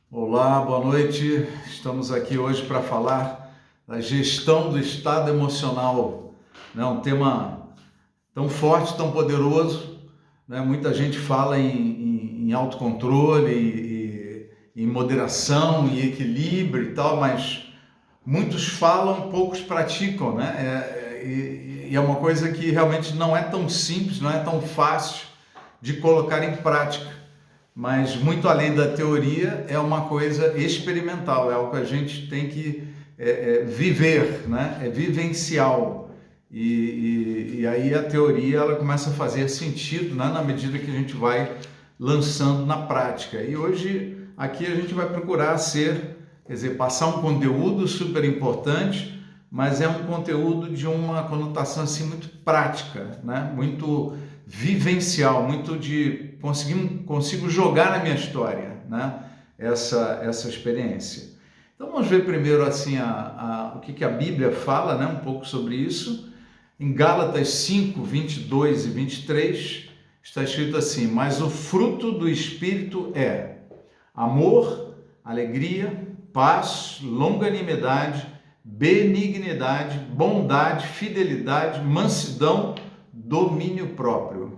Olá, boa noite. Estamos aqui hoje para falar da gestão do estado emocional, né? Um tema tão forte, tão poderoso, né? Muita gente fala em autocontrole, em moderação, em equilíbrio e tal, mas muitos falam, poucos praticam, né? E é uma coisa que realmente não é tão simples, não é tão fácil de colocar em prática. Mas muito além da teoria, é uma coisa experimental, é algo que a gente tem que viver, né? É vivencial. E aí a teoria ela começa a fazer sentido, né? Na medida que a gente vai lançando na prática. E hoje aqui a gente vai procurar quer dizer, passar um conteúdo super importante, mas é um conteúdo de uma conotação assim muito prática, né? Muito vivencial, muito de consigo jogar na minha história, né? Essa experiência. Então vamos ver primeiro assim o que a Bíblia fala, né? Um pouco sobre isso. Em Gálatas 5, 22 e 23 está escrito assim: mas o fruto do Espírito é amor, alegria, paz, longanimidade, benignidade, bondade, fidelidade, mansidão, domínio próprio.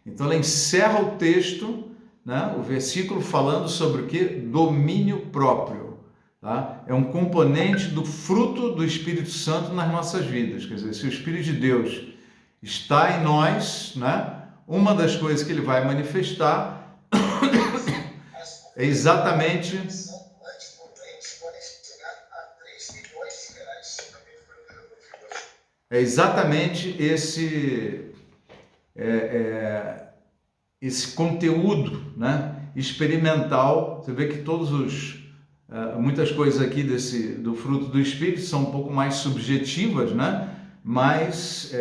Então ela encerra o texto, né, o versículo falando sobre o que? Domínio próprio. Tá? É um componente do fruto do Espírito Santo nas nossas vidas. Quer dizer, se o Espírito de Deus está em nós, né, uma das coisas que ele vai manifestar é exatamente esse conteúdo, né, experimental. Você vê que muitas coisas aqui do fruto do Espírito são um pouco mais subjetivas, né, mas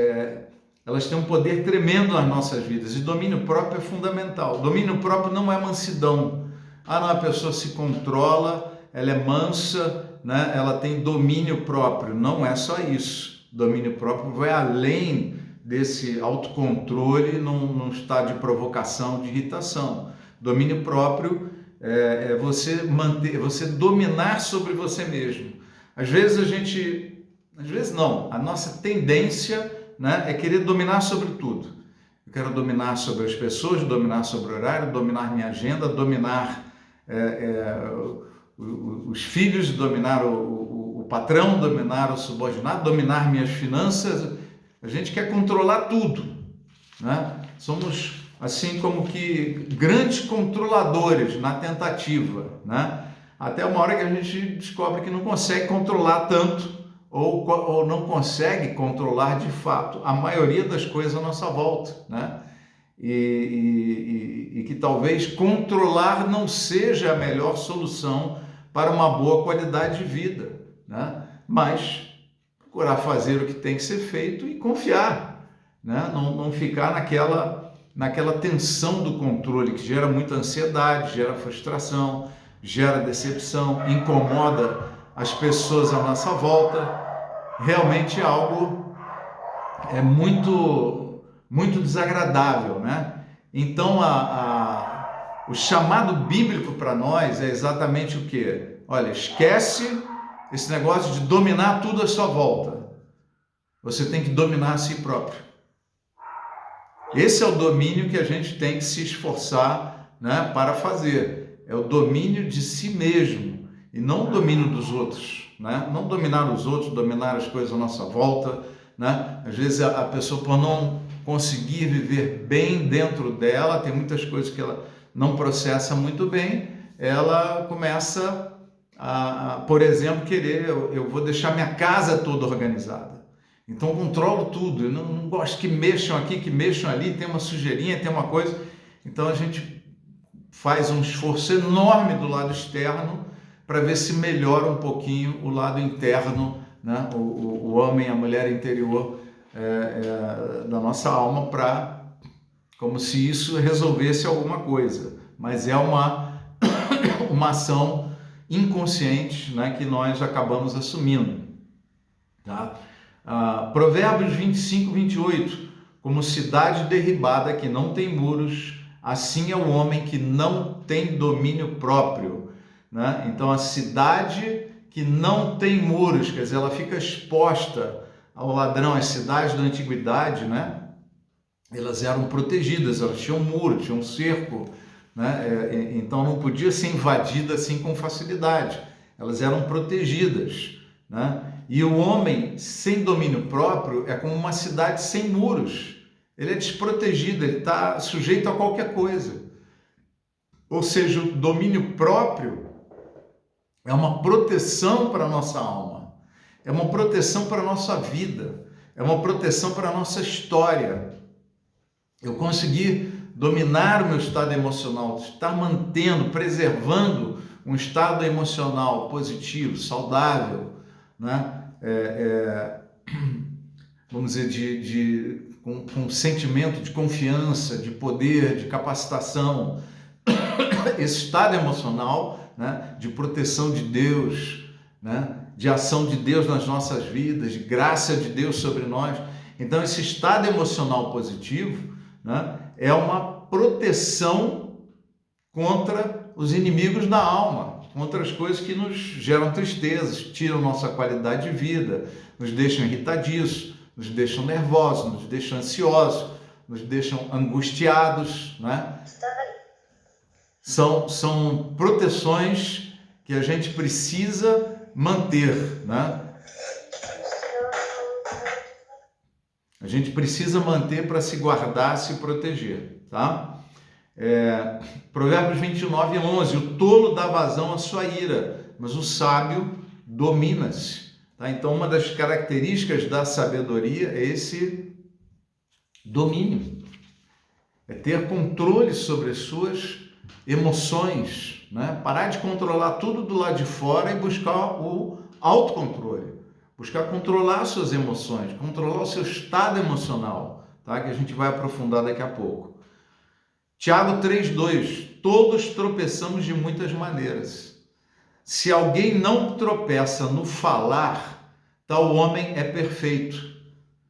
elas têm um poder tremendo nas nossas vidas, e domínio próprio é fundamental. Domínio próprio não é mansidão. Não, a pessoa se controla, ela é mansa, né, ela tem domínio próprio. Não é só isso. Domínio próprio vai além desse autocontrole num estado de provocação, de irritação. Domínio próprio é você dominar sobre você mesmo. Às vezes não, a nossa tendência, né, é querer dominar sobre tudo. Eu quero dominar sobre as pessoas, dominar sobre o horário, dominar minha agenda, dominar os filhos, dominar o patrão, dominar o subordinado, dominar minhas finanças. A gente quer controlar tudo, né? Somos assim como que grandes controladores na tentativa, né? Até uma hora que a gente descobre que não consegue controlar tanto ou não consegue controlar de fato a maioria das coisas à nossa volta, né? E que talvez controlar não seja a melhor solução para uma boa qualidade de vida, né? Mas procurar fazer o que tem que ser feito e confiar, né? Não ficar naquela tensão do controle que gera muita ansiedade, gera frustração, gera decepção, incomoda as pessoas à nossa volta. Realmente é algo muito, muito desagradável, né? Então o chamado bíblico para nós é exatamente o quê? Olha, esquece esse negócio de dominar tudo à sua volta. Você tem que dominar a si próprio. Esse é o domínio que a gente tem que se esforçar, né, para fazer. É o domínio de si mesmo e não o domínio dos outros, né? Não dominar os outros, dominar as coisas à nossa volta, né? Às vezes a pessoa, por não conseguir viver bem dentro dela, tem muitas coisas que ela não processa muito bem, ela começa por exemplo, eu vou deixar minha casa toda organizada. Então eu controlo tudo, eu não gosto que mexam aqui, que mexam ali, tem uma sujeirinha, tem uma coisa. Então a gente faz um esforço enorme do lado externo para ver se melhora um pouquinho o lado interno, né? O homem, a mulher interior da nossa alma, como se isso resolvesse alguma coisa. Mas é uma ação inconsciente, né, que nós acabamos assumindo. Tá? Provérbios 25, 28. Como cidade derribada que não tem muros, assim é o homem que não tem domínio próprio. né? Então a cidade que não tem muros, quer dizer, ela fica exposta ao ladrão. As cidades da antiguidade, né? Elas eram protegidas, elas tinham muro, tinham cerco, né? Então não podia ser invadida assim com facilidade. Elas eram protegidas, né? E o homem sem domínio próprio é como uma cidade sem muros. Ele é desprotegido, ele está sujeito a qualquer coisa. Ou seja, o domínio próprio é uma proteção para a nossa alma, é uma proteção para a nossa vida, é uma proteção para a nossa história. Eu consegui dominar o meu estado emocional, estar mantendo, preservando um estado emocional positivo, saudável, né? Vamos dizer, com um sentimento de confiança, de poder, de capacitação. Esse estado emocional, né? De proteção de Deus, né? De ação de Deus nas nossas vidas, de graça de Deus sobre nós. Então, esse estado emocional positivo, né, é uma proteção contra os inimigos da alma, contra as coisas que nos geram tristezas, tiram nossa qualidade de vida, nos deixam irritadiços, nos deixam nervosos, nos deixam ansiosos, nos deixam angustiados, né? São proteções que a gente precisa manter, né? A gente precisa manter para se guardar, se proteger, tá? Provérbios 29:11, o tolo dá vazão à sua ira, mas o sábio domina-se. Tá? Então, uma das características da sabedoria é esse domínio, é ter controle sobre as suas emoções, né? Parar de controlar tudo do lado de fora e buscar o autocontrole. Buscar controlar suas emoções, controlar o seu estado emocional, tá? Que a gente vai aprofundar daqui a pouco. Tiago 3:2, todos tropeçamos de muitas maneiras. Se alguém não tropeça no falar, tal homem é perfeito,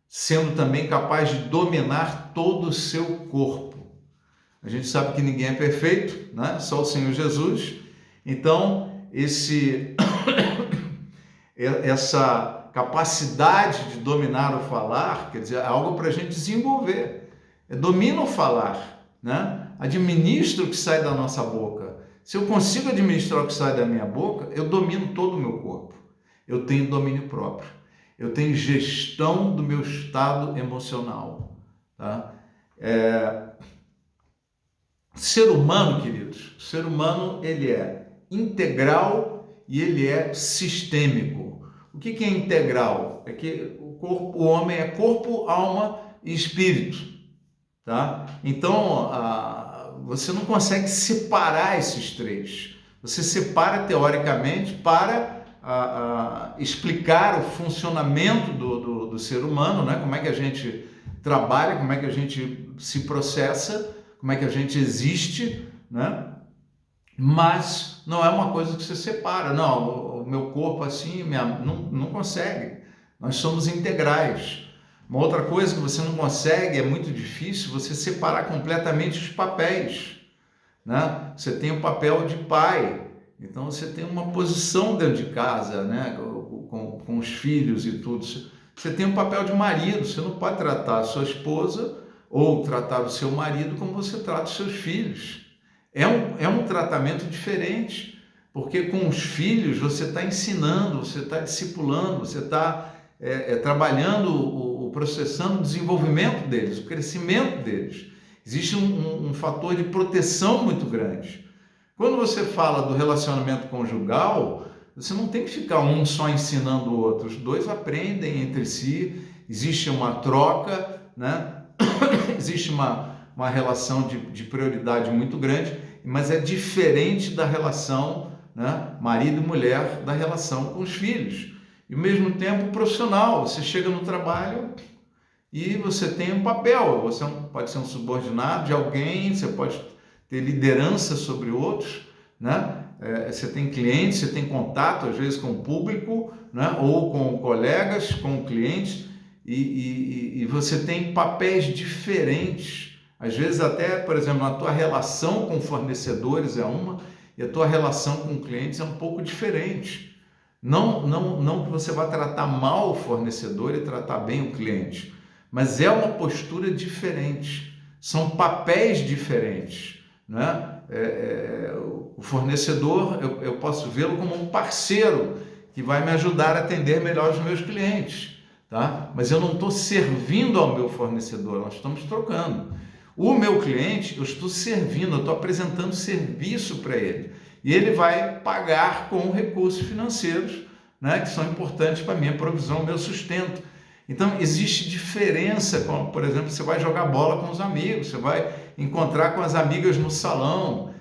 sendo também capaz de dominar todo o seu corpo. A gente sabe que ninguém é perfeito, né? Só o Senhor Jesus. Então, essa capacidade de dominar o falar, quer dizer, é algo para a gente desenvolver. Domina o falar, né? Administra o que sai da nossa boca. Se eu consigo administrar o que sai da minha boca, eu domino todo o meu corpo. Eu tenho domínio próprio. Eu tenho gestão do meu estado emocional, tá? Ser humano, queridos, o ser humano, ele é integral e ele é sistêmico. O que é integral? É que o homem é corpo, alma e espírito, tá? Então, você não consegue separar esses três. Você separa teoricamente para explicar o funcionamento do ser humano, né? Como é que a gente trabalha, como é que a gente se processa, como é que a gente existe, né? Mas não é uma coisa que você separa. Não, o meu corpo assim, não consegue. Nós somos integrais. Uma outra coisa que você não consegue, é muito difícil, você separar completamente os papéis, né? Você tem o papel de pai, então você tem uma posição dentro de casa, né? Com os filhos e tudo. Você tem um papel de marido, você não pode tratar a sua esposa ou tratar o seu marido como você trata os seus filhos. É um tratamento diferente, porque com os filhos você está ensinando, você está discipulando, você está trabalhando, processando o desenvolvimento deles, o crescimento deles. Existe um fator de proteção muito grande. Quando você fala do relacionamento conjugal, você não tem que ficar um só ensinando o outro, os dois aprendem entre si, existe uma troca, né? Existe uma relação de prioridade muito grande, mas é diferente da relação, né, marido e mulher, da relação com os filhos. E ao mesmo tempo profissional, você chega no trabalho e você tem um papel, você pode ser um subordinado de alguém, você pode ter liderança sobre outros, né? Você tem clientes, você tem contato às vezes com o público, né? Ou com colegas, com clientes, e você tem papéis diferentes. Às vezes até, por exemplo, na tua relação com fornecedores é uma, e a tua relação com clientes é um pouco diferente. Não que você vá tratar mal o fornecedor e tratar bem o cliente, mas é uma postura diferente, são papéis diferentes, né? O fornecedor, eu posso vê-lo como um parceiro que vai me ajudar a atender melhor os meus clientes, tá? Mas eu não estou servindo ao meu fornecedor, nós estamos trocando. O meu cliente, eu estou servindo, eu estou apresentando serviço para ele. E ele vai pagar com recursos financeiros, né, que são importantes para a minha provisão, meu sustento. Então, existe diferença, como, por exemplo, você vai jogar bola com os amigos, você vai encontrar com as amigas no salão.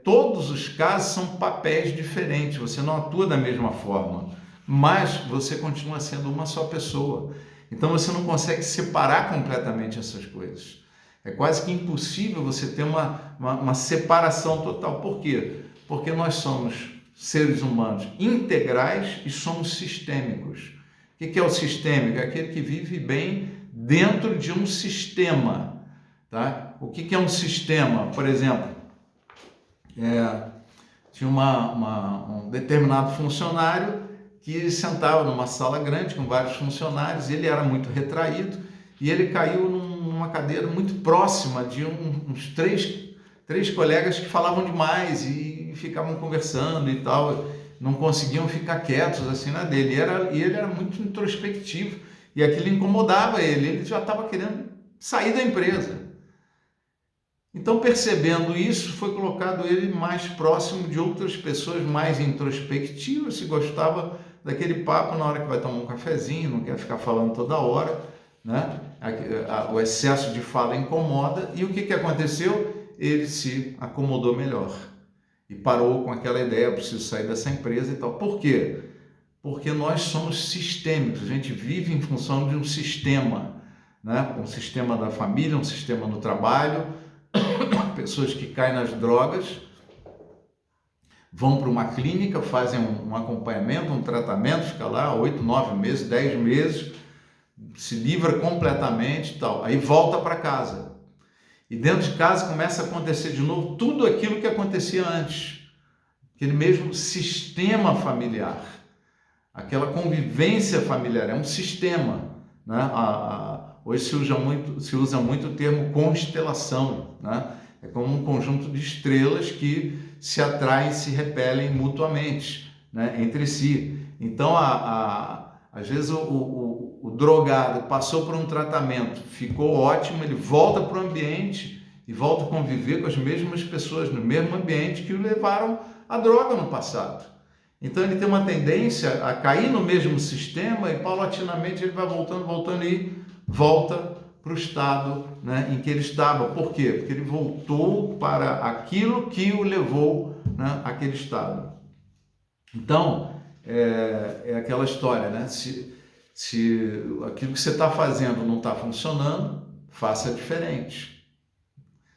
Todos os casos são papéis diferentes, você não atua da mesma forma, mas você continua sendo uma só pessoa. Então, você não consegue separar completamente essas coisas. É quase que impossível você ter uma separação total. Por quê? Porque nós somos seres humanos integrais e somos sistêmicos. O que é o sistêmico? É aquele que vive bem dentro de um sistema. Tá? O que é um sistema? Por exemplo, tinha um determinado funcionário que sentava numa sala grande com vários funcionários, ele era muito retraído e ele caiu numa cadeira muito próxima de uns três colegas que falavam demais e ficavam conversando e tal, não conseguiam ficar quietos assim na dele, e ele era muito introspectivo e aquilo incomodava ele já estava querendo sair da empresa. Então, percebendo isso, foi colocado ele mais próximo de outras pessoas mais introspectivas, se gostava daquele papo na hora que vai tomar um cafezinho, não quer ficar falando toda hora, né? O excesso de fala incomoda, e o que aconteceu? Ele se acomodou melhor e parou com aquela ideia, preciso sair dessa empresa e tal. Por quê? Porque nós somos sistêmicos, a gente vive em função de um sistema, né? Um sistema da família, um sistema no trabalho. Pessoas que caem nas drogas vão para uma clínica, fazem um acompanhamento, um tratamento, fica lá 8, 9 meses, 10 meses, se livra completamente e tal, aí volta para casa. E dentro de casa começa a acontecer de novo tudo aquilo que acontecia antes, aquele mesmo sistema familiar, aquela convivência familiar, é um sistema, né? Hoje se usa muito o termo constelação, né? É como um conjunto de estrelas que se atraem, se repelem mutuamente, né, entre si. Então, às vezes o drogado passou por um tratamento, ficou ótimo, ele volta para o ambiente e volta a conviver com as mesmas pessoas no mesmo ambiente que o levaram à droga no passado. Então, ele tem uma tendência a cair no mesmo sistema e paulatinamente ele vai voltando e volta para o estado, né, em que ele estava. Por quê? Porque ele voltou para aquilo que o levou, né, àquele estado. Então, é aquela história, né? Se aquilo que você está fazendo não está funcionando, faça diferente.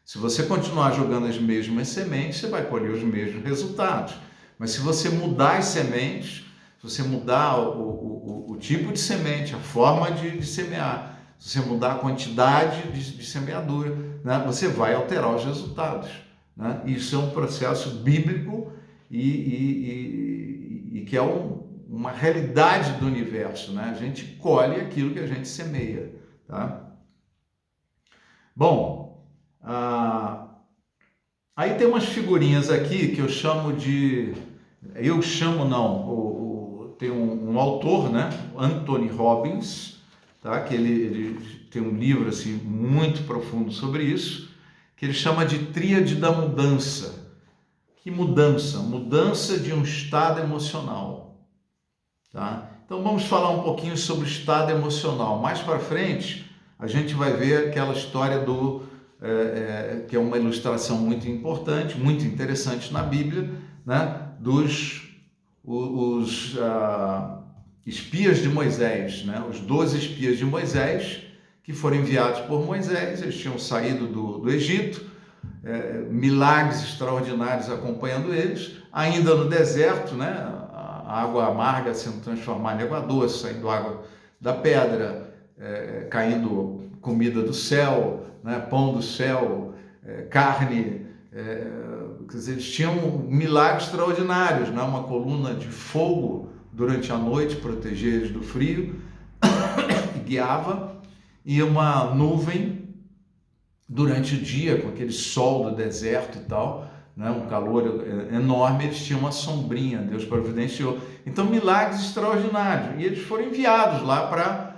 Se você continuar jogando as mesmas sementes, você vai colher os mesmos resultados. Mas se você mudar as sementes, se você mudar o tipo de semente, a forma de semear, se você mudar a quantidade de semeadura, né, você vai alterar os resultados, né? Isso é um processo bíblico e que é uma realidade do universo, né? A gente colhe aquilo que a gente semeia, tá? Bom, aí tem umas figurinhas aqui que eu chamo de... tem um autor, né? Anthony Robbins, tá? Que ele tem um livro assim, muito profundo sobre isso, que ele chama de Tríade da Mudança. Que mudança? Mudança de um estado emocional. Tá? Então vamos falar um pouquinho sobre o estado emocional. Mais para frente, a gente vai ver aquela história que é uma ilustração muito importante, muito interessante na Bíblia, né? Os espias de Moisés, né? Os 12 espias de Moisés, que foram enviados por Moisés, eles tinham saído do Egito, milagres extraordinários acompanhando eles, ainda no deserto, né? A água amarga sendo transformada em água doce, saindo água da pedra, caindo comida do céu, né? Pão do céu, carne, quer dizer, eles tinham milagres extraordinários, né? Uma coluna de fogo durante a noite protegia eles do frio e guiava, e uma nuvem durante o dia, com aquele sol do deserto e tal, né? Um calor enorme, eles tinham uma sombrinha, Deus providenciou. Então, milagres extraordinários. E eles foram enviados lá para,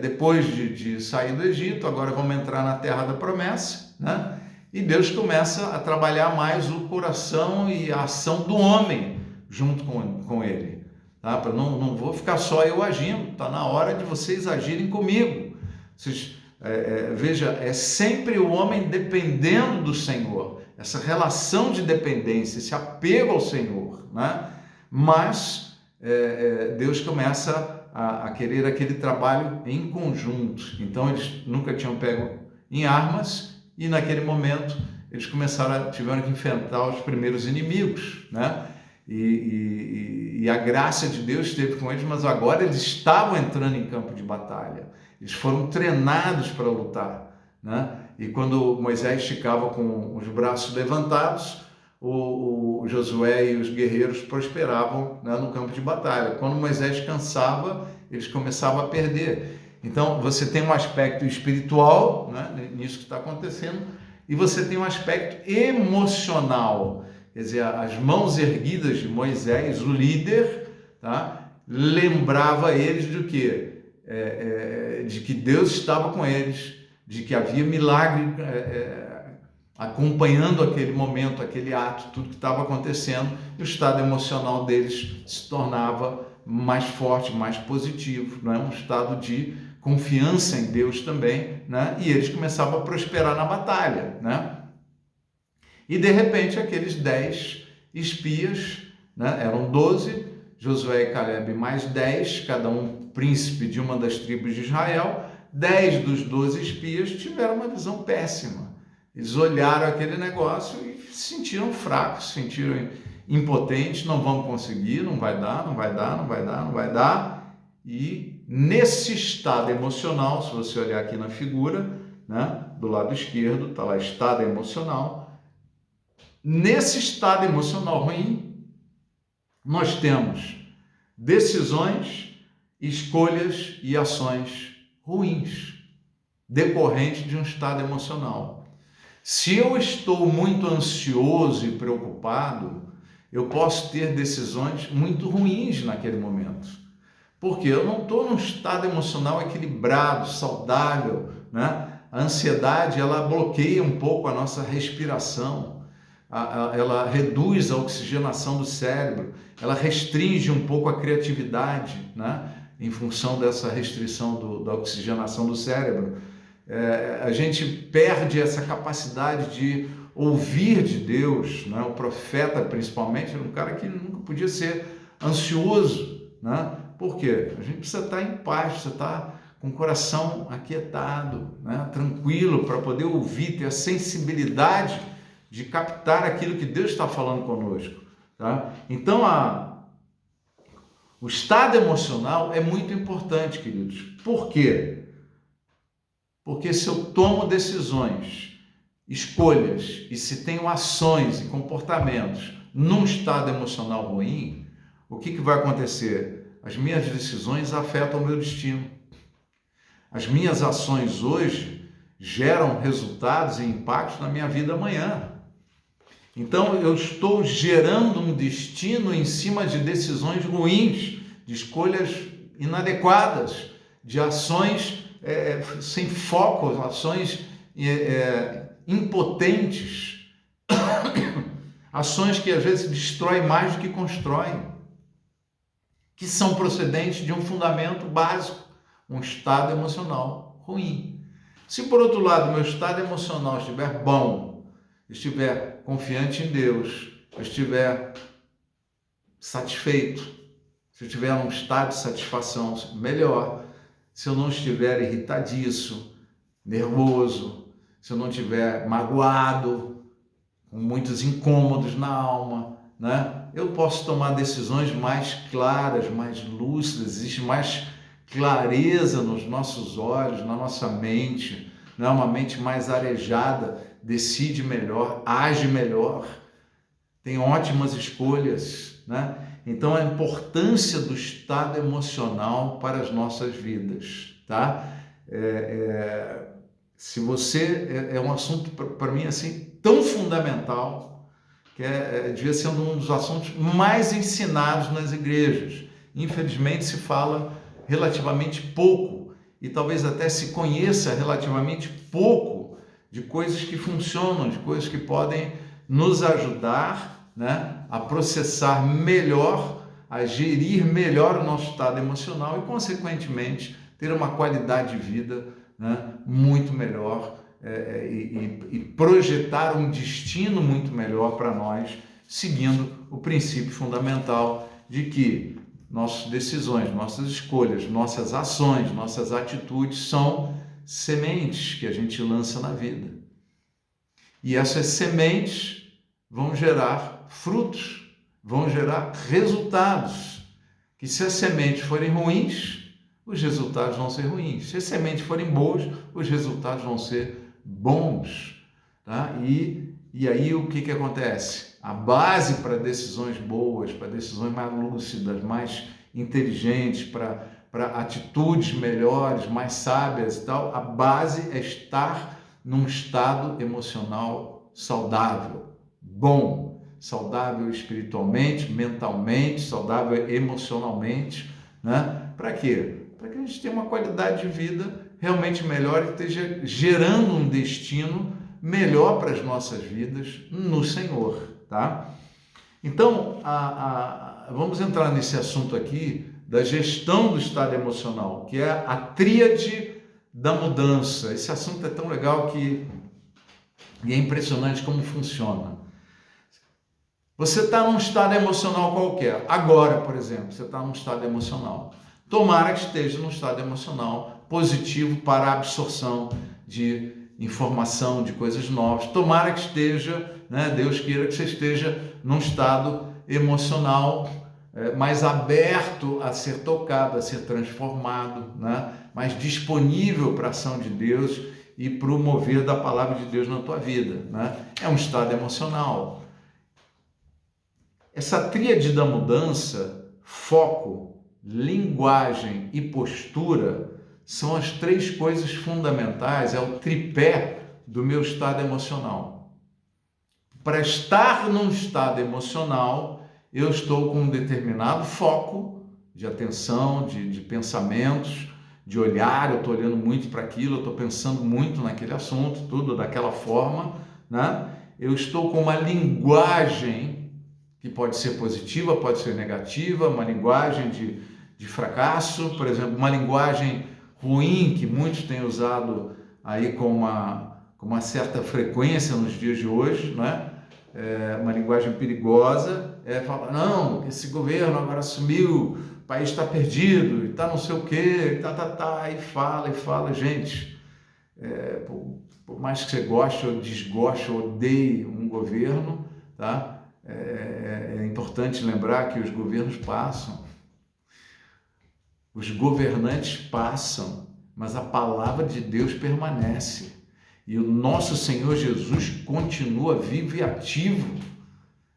depois de sair do Egito, agora vamos entrar na Terra da Promessa, né? E Deus começa a trabalhar mais o coração e a ação do homem junto com ele. Tá? Não vou ficar só eu agindo, está na hora de vocês agirem comigo. Vocês, veja, é sempre o homem dependendo do Senhor, essa relação de dependência, esse apego ao Senhor, né? Mas Deus começa a querer aquele trabalho em conjunto. Então eles nunca tinham pego em armas, e naquele momento eles tiveram que enfrentar os primeiros inimigos, né? E a graça de Deus esteve com eles, mas agora eles estavam entrando em campo de batalha. Eles foram treinados para lutar, né? E quando Moisés ficava com os braços levantados, o Josué e os guerreiros prosperavam, né, no campo de batalha. Quando Moisés cansava, eles começavam a perder. Então, você tem um aspecto espiritual, né, nisso que está acontecendo, e você tem um aspecto emocional. Quer dizer, as mãos erguidas de Moisés, o líder, tá, lembrava eles de quê? De que Deus estava com eles, de que havia milagre acompanhando aquele momento, aquele ato, tudo que estava acontecendo, e o estado emocional deles se tornava mais forte, mais positivo, não é? Um estado de confiança em Deus também, né? E eles começavam a prosperar na batalha, né? E de repente aqueles 10 espias, né? Eram 12, Josué e Calebe mais 10, cada um príncipe de uma das tribos de Israel. 10 dos 12 espias tiveram uma visão péssima. Eles olharam aquele negócio e se sentiram fracos, se sentiram impotentes, não vamos conseguir, não vai dar, não vai dar, não vai dar, não vai dar. E nesse estado emocional, se você olhar aqui na figura, né, do lado esquerdo, está lá estado emocional. Nesse estado emocional ruim, nós temos decisões, escolhas e ações ruins, decorrentes de um estado emocional. Se eu estou muito ansioso e preocupado, eu posso ter decisões muito ruins naquele momento. Porque eu não estou num estado emocional equilibrado, saudável, né? A ansiedade, ela bloqueia um pouco a nossa respiração, ela reduz a oxigenação do cérebro, ela restringe um pouco a criatividade, né? Em função dessa restrição da oxigenação do cérebro. A gente perde essa capacidade de ouvir de Deus, né? O profeta, principalmente, era um cara que nunca podia ser ansioso, né? Por quê? A gente precisa estar em paz, precisa estar com o coração aquietado, né? Tranquilo, para poder ouvir, ter a sensibilidade de captar aquilo que Deus está falando conosco, tá? Então, o estado emocional é muito importante, queridos. Por quê? Porque se eu tomo decisões, escolhas, e se tenho ações e comportamentos num estado emocional ruim, o que vai acontecer? As minhas decisões afetam o meu destino. As minhas ações hoje geram resultados e impactos na minha vida amanhã. Então, eu estou gerando um destino em cima de decisões ruins, de escolhas inadequadas, de ações sem foco, ações impotentes, ações que às vezes destroem mais do que constroem, que são procedentes de um fundamento básico, um estado emocional ruim. Se por outro lado meu estado emocional estiver bom, estiver confiante em Deus, eu estiver satisfeito, se eu estiver num estado de satisfação melhor, se eu não estiver irritadiço, nervoso, se eu não estiver magoado, com muitos incômodos na alma, né? Eu posso tomar decisões mais claras, mais lúcidas, existe mais clareza nos nossos olhos, na nossa mente, né? Uma mente mais arejada decide melhor, age melhor, tem ótimas escolhas, né? Então, a importância do estado emocional para as nossas vidas, tá? Se você... É um assunto, para mim, assim, tão fundamental, que devia ser um dos assuntos mais ensinados nas igrejas. Infelizmente, se fala relativamente pouco, e talvez até se conheça relativamente pouco de coisas que funcionam, de coisas que podem nos ajudar, né, a processar melhor, a gerir melhor o nosso estado emocional e, consequentemente, ter uma qualidade de vida, né, muito melhor e projetar um destino muito melhor para nós, seguindo o princípio fundamental de que nossas decisões, nossas escolhas, nossas ações, nossas atitudes são sementes que a gente lança na vida. E essas sementes vão gerar frutos, vão gerar resultados, que se as sementes forem ruins, os resultados vão ser ruins. Se as sementes forem boas, os resultados vão ser bons. Tá? E aí o que acontece? A base para decisões boas, para decisões mais lúcidas, mais inteligentes, para atitudes melhores, mais sábias e tal, a base é estar num estado emocional saudável, bom, saudável espiritualmente, mentalmente, saudável emocionalmente, né? Para quê? Para que a gente tenha uma qualidade de vida realmente melhor e esteja gerando um destino melhor para as nossas vidas no Senhor, tá? Então, vamos entrar nesse assunto aqui da gestão do estado emocional, que é a tríade da mudança. Esse assunto é tão legal que é impressionante como funciona. Você está num estado emocional qualquer. Agora, por exemplo, você está num estado emocional. Tomara que esteja num estado emocional positivo para a absorção de informação, de coisas novas. Tomara que esteja, né, Deus queira que você esteja num estado emocional mais aberto a ser tocado, a ser transformado, né, mais disponível para a ação de Deus e para o mover da palavra de Deus na tua vida, né? É um estado emocional. Essa tríade da mudança, foco, linguagem e postura, são as três coisas fundamentais, é o tripé do meu estado emocional. Para estar num estado emocional, eu estou com um determinado foco de atenção, de pensamentos, de olhar, eu estou olhando muito para aquilo, eu estou pensando muito naquele assunto, tudo daquela forma, né? Eu estou com uma linguagem que pode ser positiva, pode ser negativa, uma linguagem de fracasso, por exemplo, uma linguagem ruim que muitos têm usado aí com uma certa frequência nos dias de hoje, né? Uma linguagem perigosa, falar, não, esse governo agora assumiu, o país está perdido, está não sei o quê, e fala, gente, por mais que você goste ou desgoste ou odeie um governo, tá? É importante lembrar que os governos passam, os governantes passam, mas a palavra de Deus permanece. E o nosso Senhor Jesus continua vivo e ativo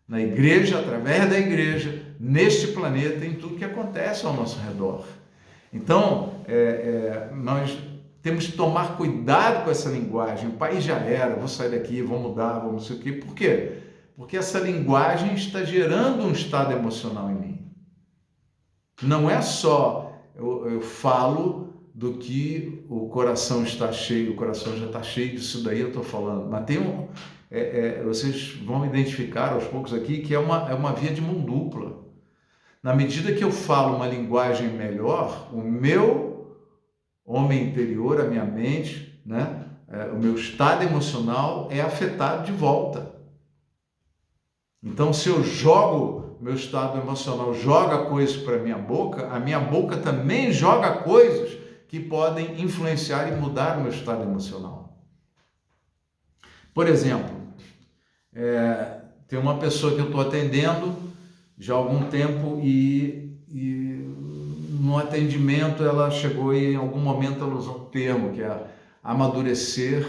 na igreja, através da igreja, neste planeta, em tudo que acontece ao nosso redor. Então, nós temos que tomar cuidado com essa linguagem. O país já era, vou sair daqui, vou mudar, vou não sei o quê. Por quê? Porque essa linguagem está gerando um estado emocional em mim. Não é só eu falo do que o coração está cheio, o coração já está cheio disso daí, eu estou falando. Mas tem vocês vão identificar aos poucos aqui que é uma via de mão dupla. Na medida que eu falo uma linguagem melhor, o meu homem interior, a minha mente, né, o meu estado emocional é afetado de volta. Então, se eu jogo, meu estado emocional joga coisas para a minha boca também joga coisas que podem influenciar e mudar o meu estado emocional. Por exemplo, tem uma pessoa que eu estou atendendo já há algum tempo e no atendimento ela chegou e em algum momento ela usou um termo que é amadurecer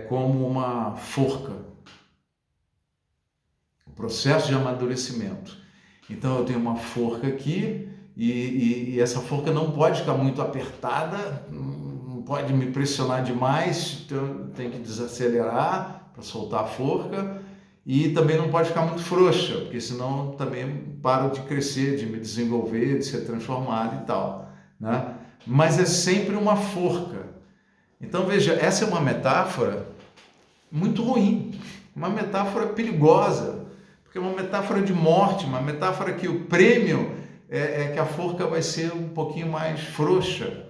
como uma forca. O processo de amadurecimento. Então eu tenho uma forca aqui e essa forca não pode ficar muito apertada, não pode me pressionar demais, então eu tenho que desacelerar para soltar a forca, e também não pode ficar muito frouxa, porque senão também paro de crescer, de me desenvolver, de ser transformado e tal, né? Mas é sempre uma forca. Então veja, essa é uma metáfora muito ruim, uma metáfora perigosa, porque é uma metáfora de morte, uma metáfora que o prêmio é que a forca vai ser um pouquinho mais frouxa,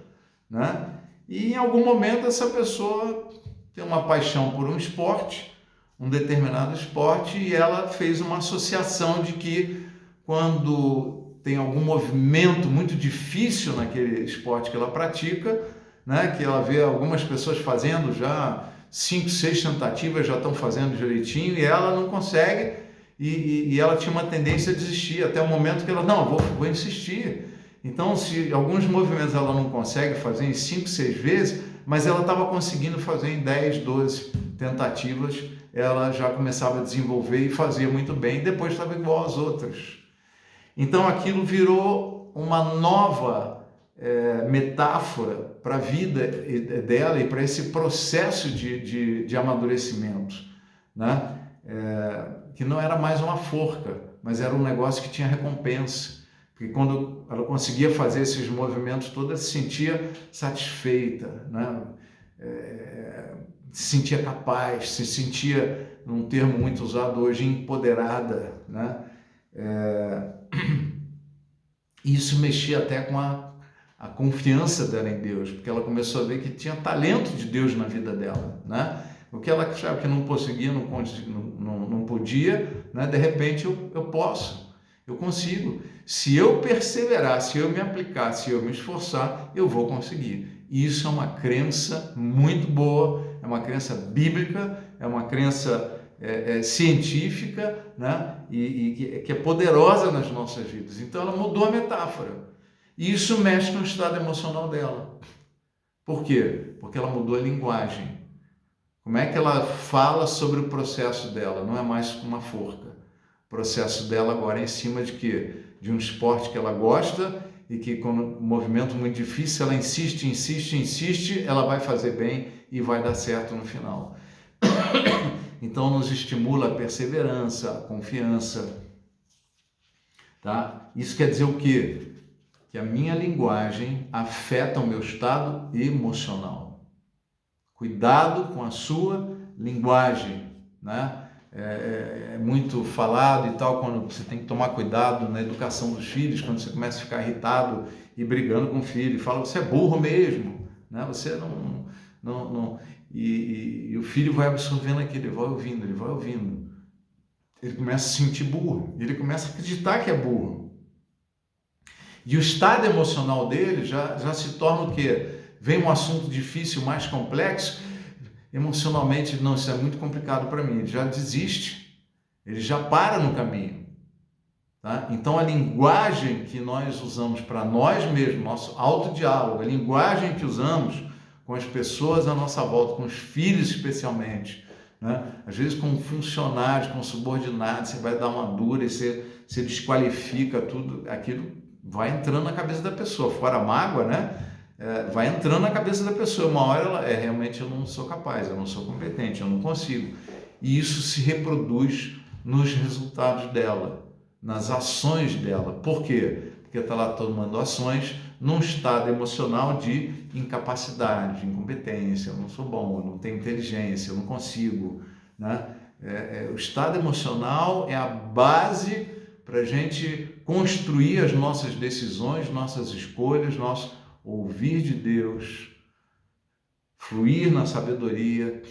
né? E em algum momento essa pessoa tem uma paixão por um esporte, um determinado esporte, e ela fez uma associação de que quando tem algum movimento muito difícil naquele esporte que ela pratica, né, que ela vê algumas pessoas fazendo já 5, 6 tentativas, já estão fazendo direitinho, e ela não consegue, e ela tinha uma tendência a desistir, até o momento que ela, não, vou insistir. Então, se alguns movimentos ela não consegue fazer em 5, 6 vezes, mas ela estava conseguindo fazer em 10, 12 tentativas, ela já começava a desenvolver e fazia muito bem, e depois estava igual às outras. Então aquilo virou uma nova metáfora para a vida dela e para esse processo de amadurecimento, né? Que não era mais uma forca, mas era um negócio que tinha recompensa. Porque quando ela conseguia fazer esses movimentos todos, ela se sentia satisfeita, né? Se sentia capaz, se sentia, num termo muito usado hoje, empoderada, né? Isso mexia até com a confiança dela em Deus, porque ela começou a ver que tinha talento de Deus na vida dela, né? O que ela achava que não conseguia, não podia, né? De repente eu posso, eu consigo. Se eu perseverar, se eu me aplicar, se eu me esforçar, eu vou conseguir. E isso é uma crença muito boa, é uma crença bíblica, é uma crença científica, né? E que é poderosa nas nossas vidas. Então ela mudou a metáfora. E isso mexe no estado emocional dela. Por quê? Porque ela mudou a linguagem. Como é que ela fala sobre o processo dela? Não é mais uma forca. O processo dela agora é em cima de quê? De um esporte que ela gosta e que, com um movimento muito difícil, ela insiste, ela vai fazer bem e vai dar certo no final. Então nos estimula a perseverança, a confiança, tá? Isso quer dizer o quê? Que a minha linguagem afeta o meu estado emocional. Cuidado com a sua linguagem, né? É muito falado e tal, quando você tem que tomar cuidado na educação dos filhos, quando você começa a ficar irritado e brigando com o filho, e fala, você é burro mesmo, né? Você não... E o filho vai absorvendo aquilo, ele vai ouvindo. Ele começa a se sentir burro, ele começa a acreditar que é burro. E o estado emocional dele já se torna o quê? Vem um assunto difícil, mais complexo, emocionalmente, não, isso é muito complicado para mim, ele já desiste, ele já para no caminho, tá? Então a linguagem que nós usamos para nós mesmos, nosso autodiálogo, a linguagem que usamos com as pessoas à nossa volta, com os filhos especialmente, né? Às vezes com funcionários, com subordinados, você vai dar uma dura e você desqualifica tudo, aquilo vai entrando na cabeça da pessoa, fora a mágoa, né? Vai entrando na cabeça da pessoa, uma hora ela realmente eu não sou capaz, eu não sou competente, eu não consigo. E isso se reproduz nos resultados dela, nas ações dela. Por quê? Porque está lá tomando ações num estado emocional de incapacidade, de incompetência, eu não sou bom, eu não tenho inteligência, eu não consigo, né? O estado emocional é a base para a gente construir as nossas decisões, nossas escolhas, nosso ouvir de Deus, fluir na sabedoria,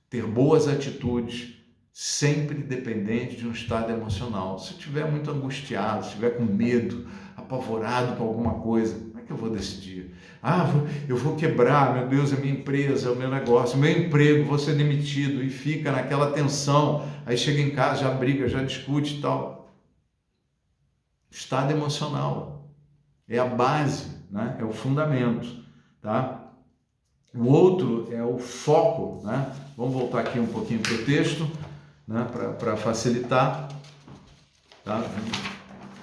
ter boas atitudes, sempre dependente de um estado emocional. Se eu estiver muito angustiado, se estiver com medo, apavorado com alguma coisa, como é que eu vou decidir? Eu vou quebrar, meu Deus, a minha empresa, é o meu negócio, o meu emprego, vou ser demitido, e fica naquela tensão, aí chega em casa, já briga, já discute e tal. Estado emocional é a base, né? É o fundamento, tá? O outro é o foco, né? Vamos voltar aqui um pouquinho para o texto, né, para facilitar. Tá?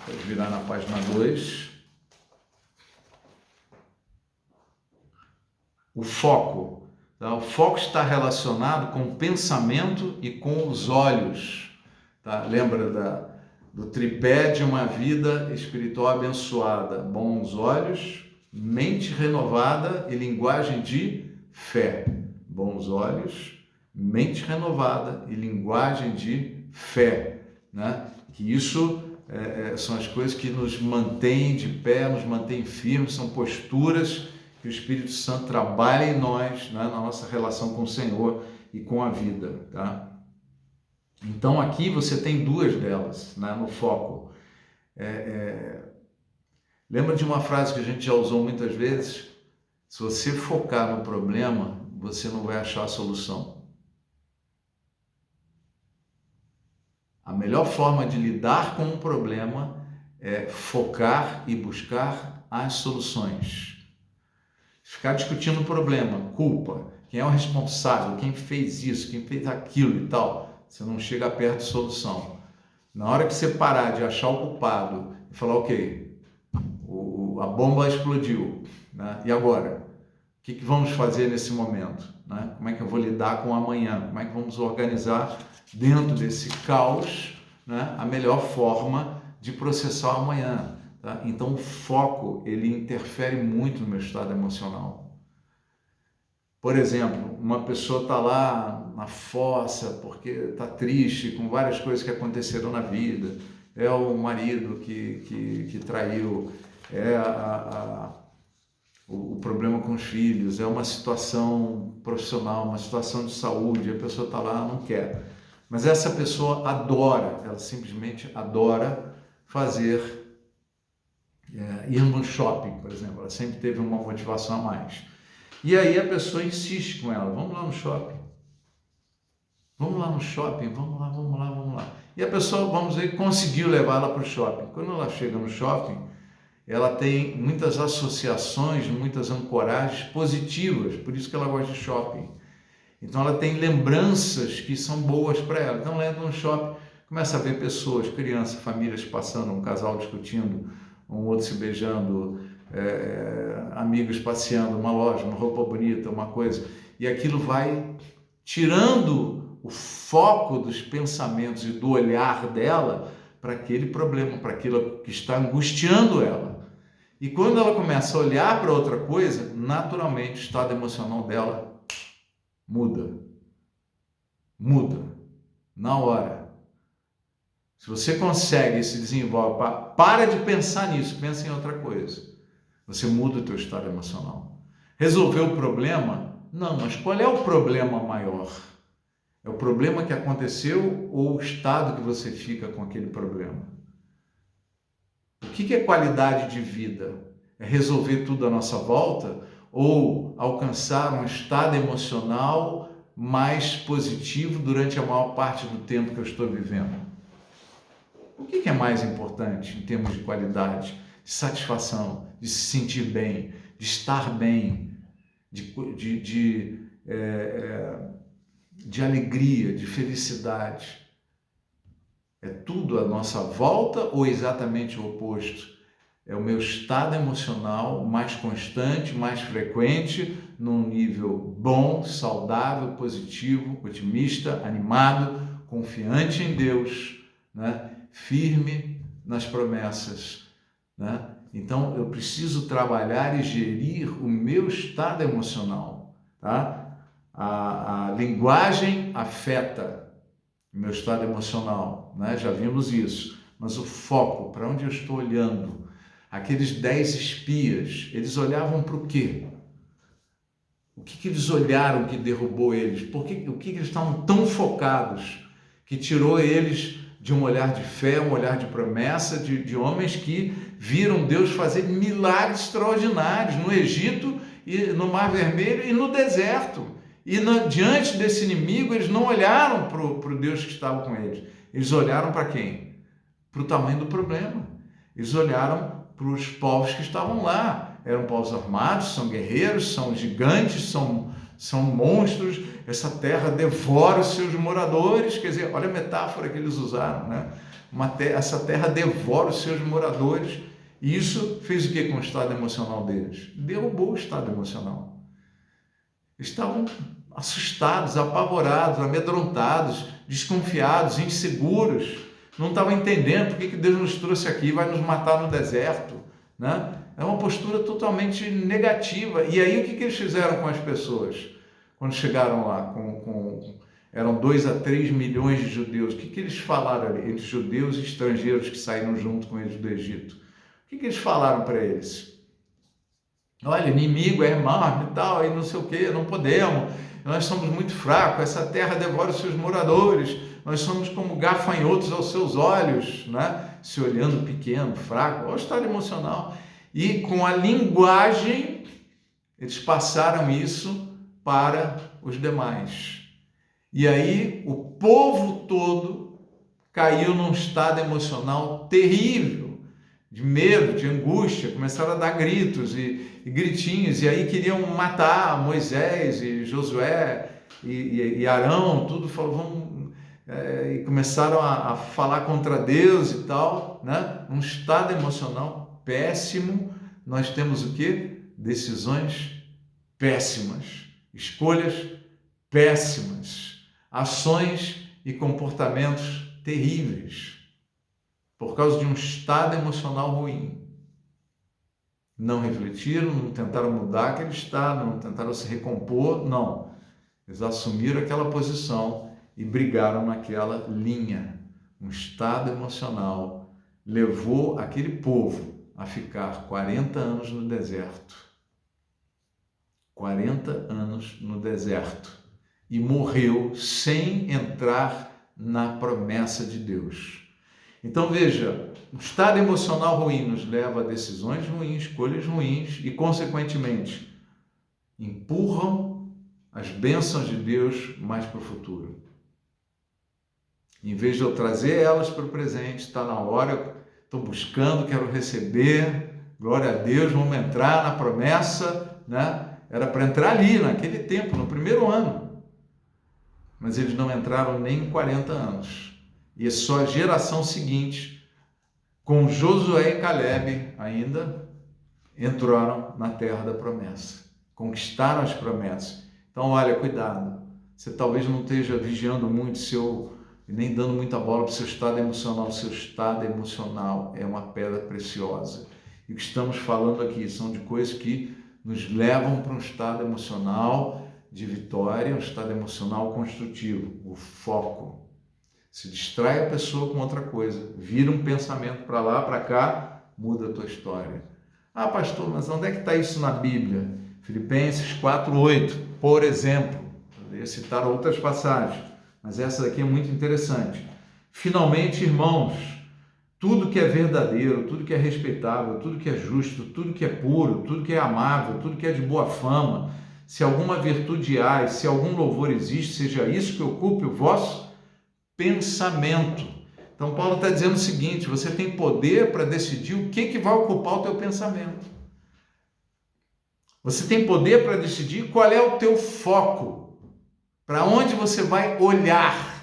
Pode virar na página 2. O foco. Tá? O foco está relacionado com o pensamento e com os olhos. Tá? Lembra do tripé de uma vida espiritual abençoada? Bons olhos, mente renovada e linguagem de fé. Bons olhos, mente renovada e linguagem de fé. Né? Que isso são as coisas que nos mantêm de pé, nos mantêm firmes, são posturas que o Espírito Santo trabalha em nós, né, na nossa relação com o Senhor e com a vida. Tá? Então aqui você tem duas delas, né, no foco. Lembra de uma frase que a gente já usou muitas vezes? Se você focar no problema, você não vai achar a solução. A melhor forma de lidar com um problema é focar e buscar as soluções. Ficar discutindo o problema, culpa, quem é o responsável, quem fez isso, quem fez aquilo e tal, você não chega perto de solução. Na hora que você parar de achar o culpado e falar, ok, a bomba explodiu, né? E agora? O que vamos fazer nesse momento? Né? Como é que eu vou lidar com o amanhã? Como é que vamos organizar dentro desse caos, né, a melhor forma de processar o amanhã? Tá? Então, o foco, ele interfere muito no meu estado emocional. Por exemplo, uma pessoa está lá na fossa porque está triste com várias coisas que aconteceram na vida. É o marido que traiu, é o problema com os filhos, é uma situação profissional, uma situação de saúde, a pessoa está lá, não quer. Mas essa pessoa adora, ela simplesmente adora ir no shopping, por exemplo. Ela sempre teve uma motivação a mais. E aí a pessoa insiste com ela, vamos lá no shopping. Vamos lá no shopping, vamos lá. E a pessoa, vamos ver, conseguiu levá-la para o shopping. Quando ela chega no shopping, ela tem muitas associações, muitas ancoragens positivas, por isso que ela gosta de shopping. Então ela tem lembranças que são boas para ela. Então ela entra no shopping, começa a ver pessoas, crianças, famílias passando, um casal discutindo, um outro se beijando, amigos passeando, uma loja, uma roupa bonita, uma coisa. E aquilo vai tirando o foco dos pensamentos e do olhar dela para aquele problema, para aquilo que está angustiando ela. E quando ela começa a olhar para outra coisa, naturalmente o estado emocional dela muda na hora. Se você consegue se desenvolve, para de pensar nisso, pensa em outra coisa. Você muda o teu estado emocional. Resolveu o problema? Não, mas qual é o problema maior? É o problema que aconteceu ou o estado que você fica com aquele problema? O que é qualidade de vida? É resolver tudo à nossa volta ou alcançar um estado emocional mais positivo durante a maior parte do tempo que eu estou vivendo? O que é mais importante em termos de qualidade, de satisfação, de se sentir bem, de estar bem, de alegria, de felicidade? É tudo à nossa volta ou exatamente o oposto? É o meu estado emocional mais constante, mais frequente, num nível bom, saudável, positivo, otimista, animado, confiante em Deus, né? Firme nas promessas, né? Então eu preciso trabalhar e gerir o meu estado emocional, tá? A linguagem afeta o meu estado emocional, né? Já vimos isso, mas o foco, para onde eu estou olhando? Aqueles 10 espias, eles olhavam para o quê? O que eles olharam que derrubou eles? O que eles estavam tão focados que tirou eles de um olhar de fé, um olhar de promessa, de homens que viram Deus fazer milagres extraordinários no Egito, e no Mar Vermelho e no deserto. E diante desse inimigo, eles não olharam para o Deus que estava com eles. Eles olharam para quem? Para o tamanho do problema. Eles olharam para os povos que estavam lá. Eram povos armados, são guerreiros, são gigantes, são são monstros, essa terra devora os seus moradores. Quer dizer, olha a metáfora que eles usaram, né? Essa terra devora os seus moradores. E isso fez o que com o estado emocional deles? Derrubou o estado emocional. Estavam assustados, apavorados, amedrontados, desconfiados, inseguros. Não estavam entendendo por que Deus nos trouxe aqui, vai nos matar no deserto, né? É uma postura totalmente negativa. E aí o que eles fizeram com as pessoas? Quando chegaram lá, eram 2 a 3 milhões de judeus. O que eles falaram ali, entre judeus e estrangeiros que saíram junto com eles do Egito? O que eles falaram para eles? Olha, inimigo é enorme e tal, e não sei o que, não podemos, nós somos muito fracos, essa terra devora os seus moradores, nós somos como gafanhotos aos seus olhos, né? Se olhando pequeno, fraco, olha o estado emocional. E com a linguagem, eles passaram isso para os demais. E aí o povo todo caiu num estado emocional terrível, de medo, de angústia, começaram a dar gritos e gritinhos, e aí queriam matar Moisés e Josué e Arão, tudo falavam, e começaram a falar contra Deus e tal, né? Um estado emocional péssimo. Nós temos o quê? Decisões péssimas, escolhas péssimas, ações e comportamentos terríveis, por causa de um estado emocional ruim. Não refletiram, não tentaram mudar aquele estado, não tentaram se recompor, não. Eles assumiram aquela posição e brigaram naquela linha. Um estado emocional levou aquele povo a ficar 40 anos no deserto. 40 anos no deserto. E morreu sem entrar na promessa de Deus. Então veja, o estado emocional ruim nos leva a decisões ruins, escolhas ruins e, consequentemente, empurram as bênçãos de Deus mais para o futuro. Em vez de eu trazer elas para o presente, está na hora, estou buscando, quero receber, glória a Deus, vamos entrar na promessa, né? Era para entrar ali, naquele tempo, no primeiro ano. Mas eles não entraram nem em 40 anos. E só a geração seguinte, com Josué e Calebe, ainda entraram na terra da promessa. Conquistaram as promessas. Então, olha, cuidado. Você talvez não esteja vigiando muito nem dando muita bola para o seu estado emocional. O seu estado emocional é uma pedra preciosa. E o que estamos falando aqui são de coisas que nos levam para um estado emocional de vitória, um estado emocional construtivo, o foco. Se distrai a pessoa com outra coisa, vira um pensamento para lá, para cá, muda a tua história. Ah, pastor, mas onde é que está isso na Bíblia? Filipenses 4:8, por exemplo. Eu ia citar outras passagens, mas essa daqui é muito interessante. Finalmente, irmãos, tudo que é verdadeiro, tudo que é respeitável, tudo que é justo, tudo que é puro, tudo que é amável, tudo que é de boa fama, se alguma virtude há, se algum louvor existe, seja isso que ocupe o vosso pensamento. Então Paulo está dizendo o seguinte: você tem poder para decidir o que vai ocupar o teu pensamento. Você tem poder para decidir qual é o teu foco, para onde você vai olhar.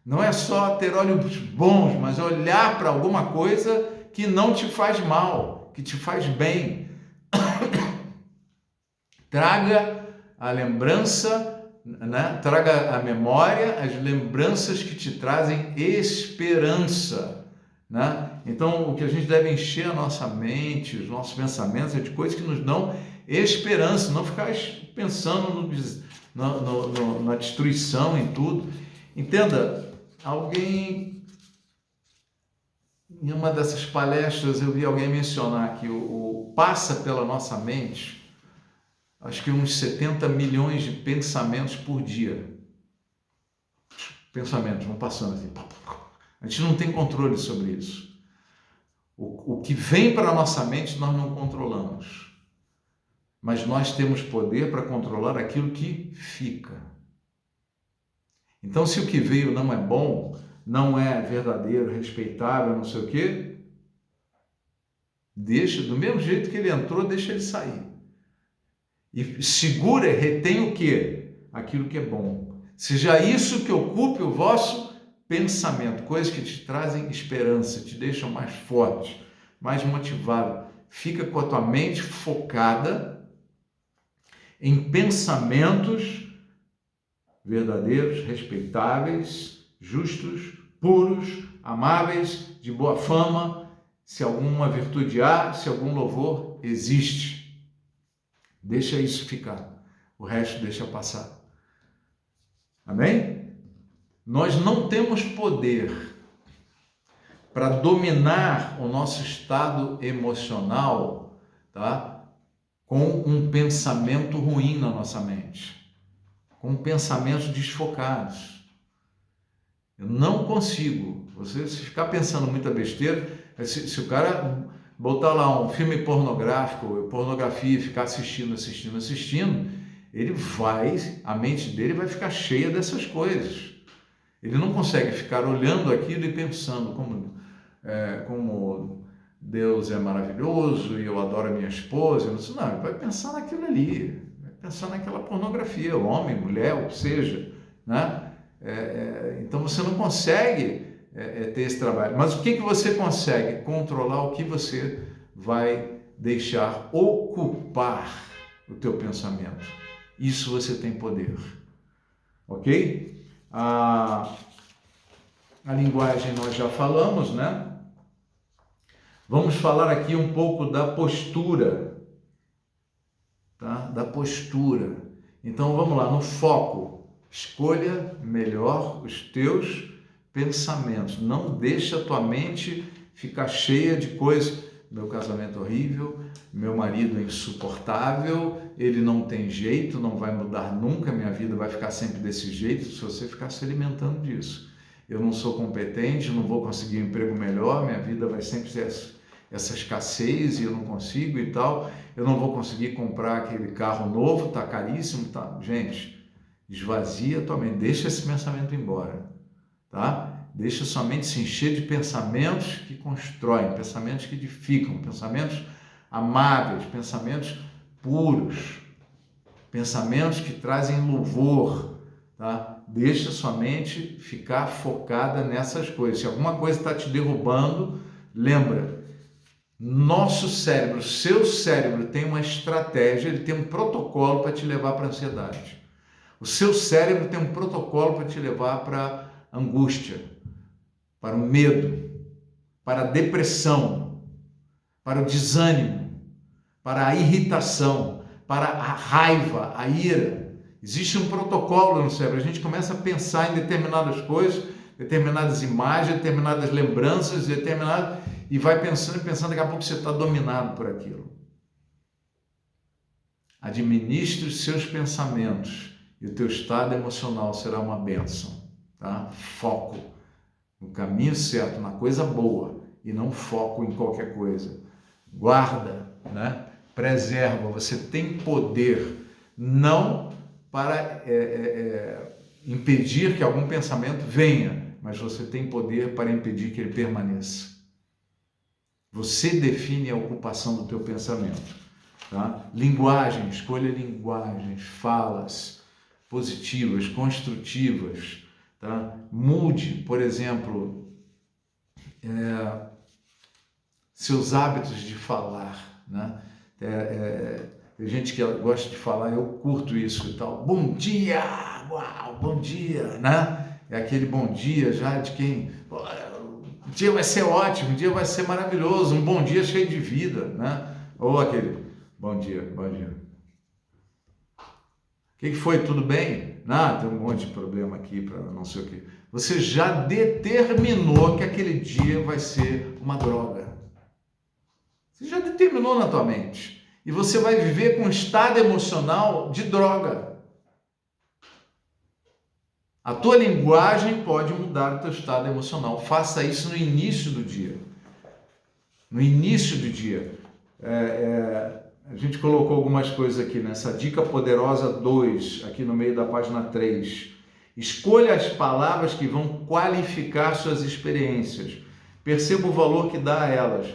Não é só ter olhos bons, mas olhar para alguma coisa que não te faz mal, que te faz bem. Traga a lembrança, né? Traga à memória as lembranças que te trazem esperança, né? Então, o que a gente deve encher a nossa mente, os nossos pensamentos, é de coisas que nos dão esperança, não ficar pensando na destruição, em tudo. Entenda, alguém, em uma dessas palestras, eu vi alguém mencionar que passa pela nossa mente, acho que uns 70 milhões de pensamentos por dia. Pensamentos vão passando assim. A gente não tem controle sobre isso. O que vem para a nossa mente nós não controlamos. Mas nós temos poder para controlar aquilo que fica. Então, se o que veio não é bom, não é verdadeiro, respeitável, não sei o quê, deixa, do mesmo jeito que ele entrou, deixa ele sair. E segura, retém o quê? aquilo que é bom. Seja isso que ocupe o vosso pensamento, coisas que te trazem esperança, te deixam mais forte, mais motivado. Fica com a tua mente focada em pensamentos verdadeiros, respeitáveis, justos, puros, amáveis, de boa fama, se alguma virtude há, se algum louvor existe. Deixa isso ficar, o resto deixa passar. Amém? Nós não temos poder para dominar o nosso estado emocional, tá? Com um pensamento ruim na nossa mente, com pensamentos desfocados. Eu não consigo. Você, se ficar pensando muita besteira, se o cara botar lá um filme pornográfico, pornografia, e ficar assistindo, a mente dele vai ficar cheia dessas coisas. Ele não consegue ficar olhando aquilo e pensando como Deus é maravilhoso e eu adoro a minha esposa. Não, ele vai pensar naquilo ali, vai pensar naquela pornografia, homem, mulher, o que seja, né? Então você não consegue ter esse trabalho. Mas o que você consegue? Controlar o que você vai deixar ocupar o teu pensamento. Isso você tem poder. Ok? A linguagem nós já falamos, né? Vamos falar aqui um pouco da postura, tá? Da postura. Então vamos lá, no foco. Escolha melhor os teus pensamentos. Não deixa a tua mente ficar cheia de coisas. Meu casamento é horrível, meu marido é insuportável, ele não tem jeito, não vai mudar nunca, minha vida vai ficar sempre desse jeito, se você ficar se alimentando disso. Eu não sou competente, não vou conseguir um emprego melhor, minha vida vai sempre ser essa escassez e eu não consigo e tal, eu não vou conseguir comprar aquele carro novo, tá caríssimo, tá? Gente, esvazia a tua mente, deixa esse pensamento embora, tá? Deixa sua mente se encher de pensamentos que constroem, pensamentos que edificam, pensamentos amáveis, pensamentos puros, pensamentos que trazem louvor, tá? Deixa sua mente ficar focada nessas coisas. Se alguma coisa está te derrubando, lembra, nosso cérebro, seu cérebro tem uma estratégia, ele tem um protocolo para te levar para a ansiedade. O seu cérebro tem um protocolo para te levar para a angústia, para o medo, para a depressão, para o desânimo, para a irritação, para a raiva, a ira. Existe um protocolo no cérebro, a gente começa a pensar em determinadas coisas, determinadas imagens, determinadas lembranças, e vai pensando, daqui a pouco você está dominado por aquilo. Administre os seus pensamentos e o teu estado emocional será uma bênção, tá? Foco no caminho certo, na coisa boa, e não foco em qualquer coisa. Guarda, né? Preserva, você tem poder, não para impedir que algum pensamento venha, mas você tem poder para impedir que ele permaneça. Você define a ocupação do teu pensamento, tá? Linguagem, escolha linguagens, falas positivas, construtivas, tá? Mude, por exemplo, seus hábitos de falar, né? Tem gente que gosta de falar, eu curto isso e tal. Bom dia! Uau, bom dia, né? É aquele bom dia já de quem... O dia vai ser ótimo, o dia vai ser maravilhoso, um bom dia cheio de vida, né? Ou aquele, bom dia, bom dia. O que foi? Tudo bem? Tem um monte de problema aqui para não sei o quê. Você já determinou que aquele dia vai ser uma droga. Você já determinou na tua mente. E você vai viver com um estado emocional de droga. A tua linguagem pode mudar o teu estado emocional. Faça isso no início do dia. No início do dia. A gente colocou algumas coisas aqui nessa dica poderosa 2, aqui no meio da página 3. Escolha as palavras que vão qualificar suas experiências. Perceba o valor que dá a elas.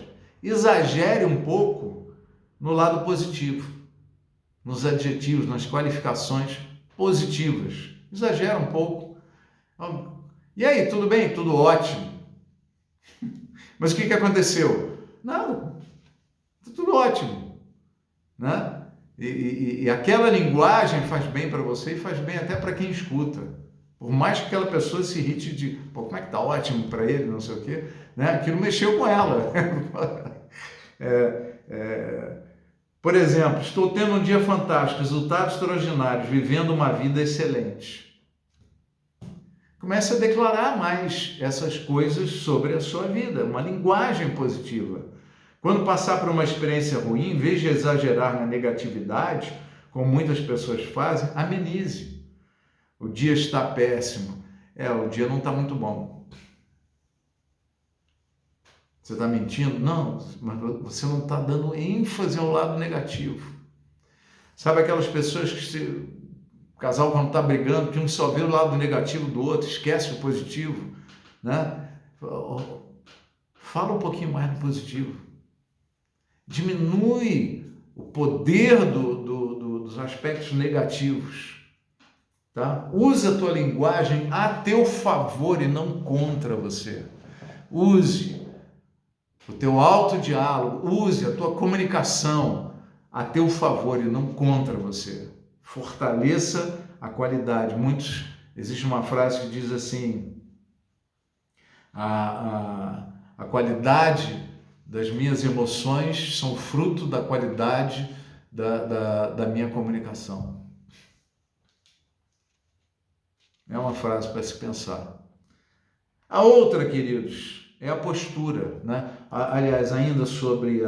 Exagere um pouco no lado positivo, nos adjetivos, nas qualificações positivas. Exagera um pouco. E aí, tudo bem? Tudo ótimo. Mas o que aconteceu? Nada. Tudo ótimo. Né? E aquela linguagem faz bem para você e faz bem até para quem escuta. Por mais que aquela pessoa se irrite de, pô, como é que tá ótimo para ele, não sei o quê, né? Aquilo mexeu com ela. Por exemplo, estou tendo um dia fantástico, resultados extraordinários, vivendo uma vida excelente. Comece a declarar mais essas coisas sobre a sua vida, uma linguagem positiva. Quando passar por uma experiência ruim, em vez de exagerar na negatividade, como muitas pessoas fazem, amenize. O dia está péssimo. O dia não está muito bom. Você está mentindo? Não, mas você não está dando ênfase ao lado negativo. Sabe aquelas pessoas que o casal quando está brigando, que um só vê o lado negativo do outro, esquece o positivo, né? Fala um pouquinho mais do positivo. Diminui o poder dos aspectos negativos, tá? Usa a tua linguagem a teu favor e não contra você. Use o teu autodiálogo, use a tua comunicação a teu favor e não contra você. Fortaleça a qualidade. Existe uma frase que diz assim, a qualidade das minhas emoções são fruto da qualidade da minha comunicação. É uma frase para se pensar. A outra, queridos, é a postura, né? Aliás, ainda sobre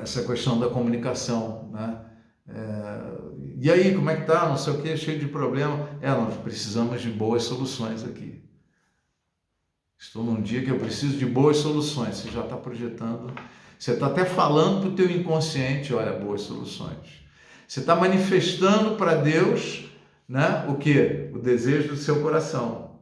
essa questão da comunicação, né? E aí, como é que tá? Não sei o que, cheio de problema. Nós precisamos de boas soluções aqui. Estou num dia que eu preciso de boas soluções. Você já está projetando, você está até falando para o teu inconsciente, olha, boas soluções. Você está manifestando para Deus, né, o quê? O desejo do seu coração.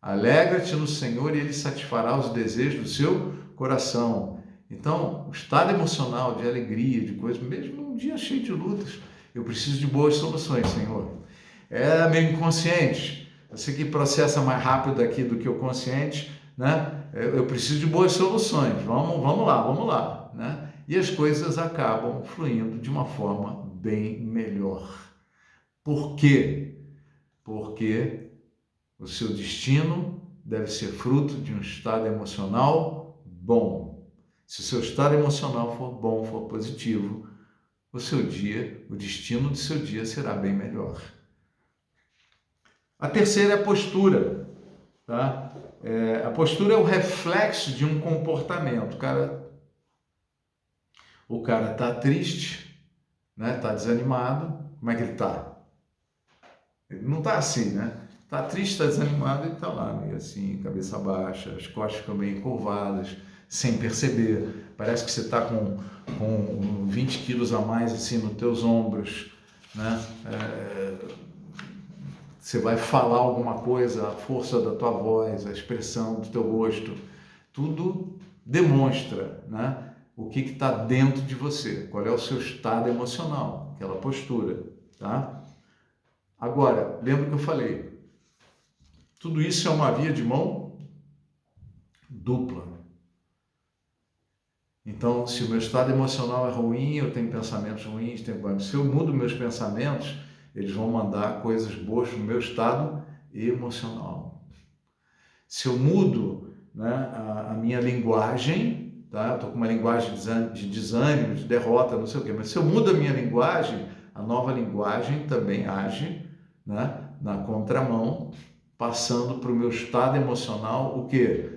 Alegra-te no Senhor e Ele satisfará os desejos do seu coração. Então, o estado emocional de alegria, de coisa, mesmo num dia cheio de lutas, eu preciso de boas soluções, Senhor. Meu inconsciente, você que processa mais rápido aqui do que o consciente, né? Eu preciso de boas soluções. Vamos lá, né? E as coisas acabam fluindo de uma forma bem melhor. Por quê? Porque o seu destino deve ser fruto de um estado emocional bom. Se o seu estado emocional for bom, for positivo, o destino do seu dia será bem melhor. A terceira é a postura, tá? A postura é o reflexo de um comportamento. O cara está triste, né? Está desanimado. Como é que ele está? Ele não está assim, né? Está triste, está desanimado, ele está lá meio assim, cabeça baixa, as costas ficam meio encurvadas, sem perceber. Parece que você está com 20 quilos a mais assim nos teus ombros, né? Você vai falar alguma coisa, a força da tua voz, a expressão do teu rosto, tudo demonstra, né, o que está dentro de você, qual é o seu estado emocional, aquela postura, tá? Agora, lembra que eu falei, tudo isso é uma via de mão dupla. Então, se o meu estado emocional é ruim, eu tenho pensamentos ruins, se eu mudo meus pensamentos, eles vão mandar coisas boas para o meu estado emocional. Se eu mudo, né, a minha linguagem, tá? Estou com uma linguagem de desânimo, de derrota, não sei o quê, mas se eu mudo a minha linguagem, a nova linguagem também age, né, na contramão, passando para o meu estado emocional o quê?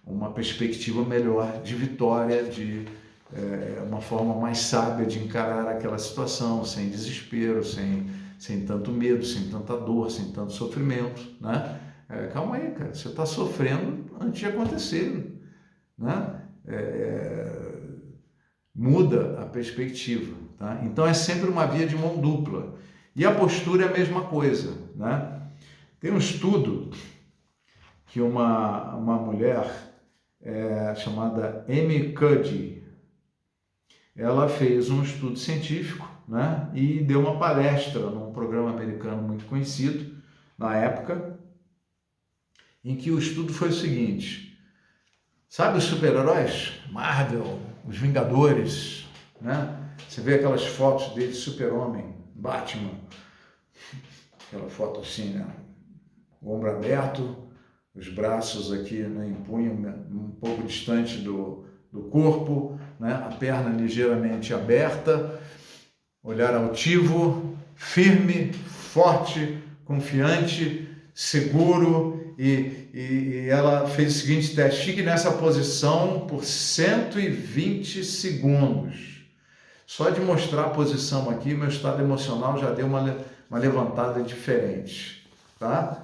Uma perspectiva melhor de vitória, de uma forma mais sábia de encarar aquela situação, sem desespero, sem tanto medo, sem tanta dor, sem tanto sofrimento, né? Calma aí, cara, você está sofrendo antes de acontecer, né? Muda a perspectiva, tá? Então é sempre uma via de mão dupla. E a postura é a mesma coisa, né? Tem um estudo que uma mulher chamada Amy Cuddy, ela fez um estudo científico né? E deu uma palestra num programa americano muito conhecido na época, em que o estudo foi o seguinte: sabe os super-heróis? Marvel, os Vingadores, né? Você vê aquelas fotos dele, Super-Homem, Batman, aquela foto assim, né? O ombro aberto, os braços aqui, né, em punho, um pouco distante do corpo, né? A perna ligeiramente aberta, olhar altivo, firme, forte, confiante, seguro, e ela fez o seguinte teste: fique nessa posição por 120 segundos. Só de mostrar a posição aqui, meu estado emocional já deu uma levantada diferente, tá?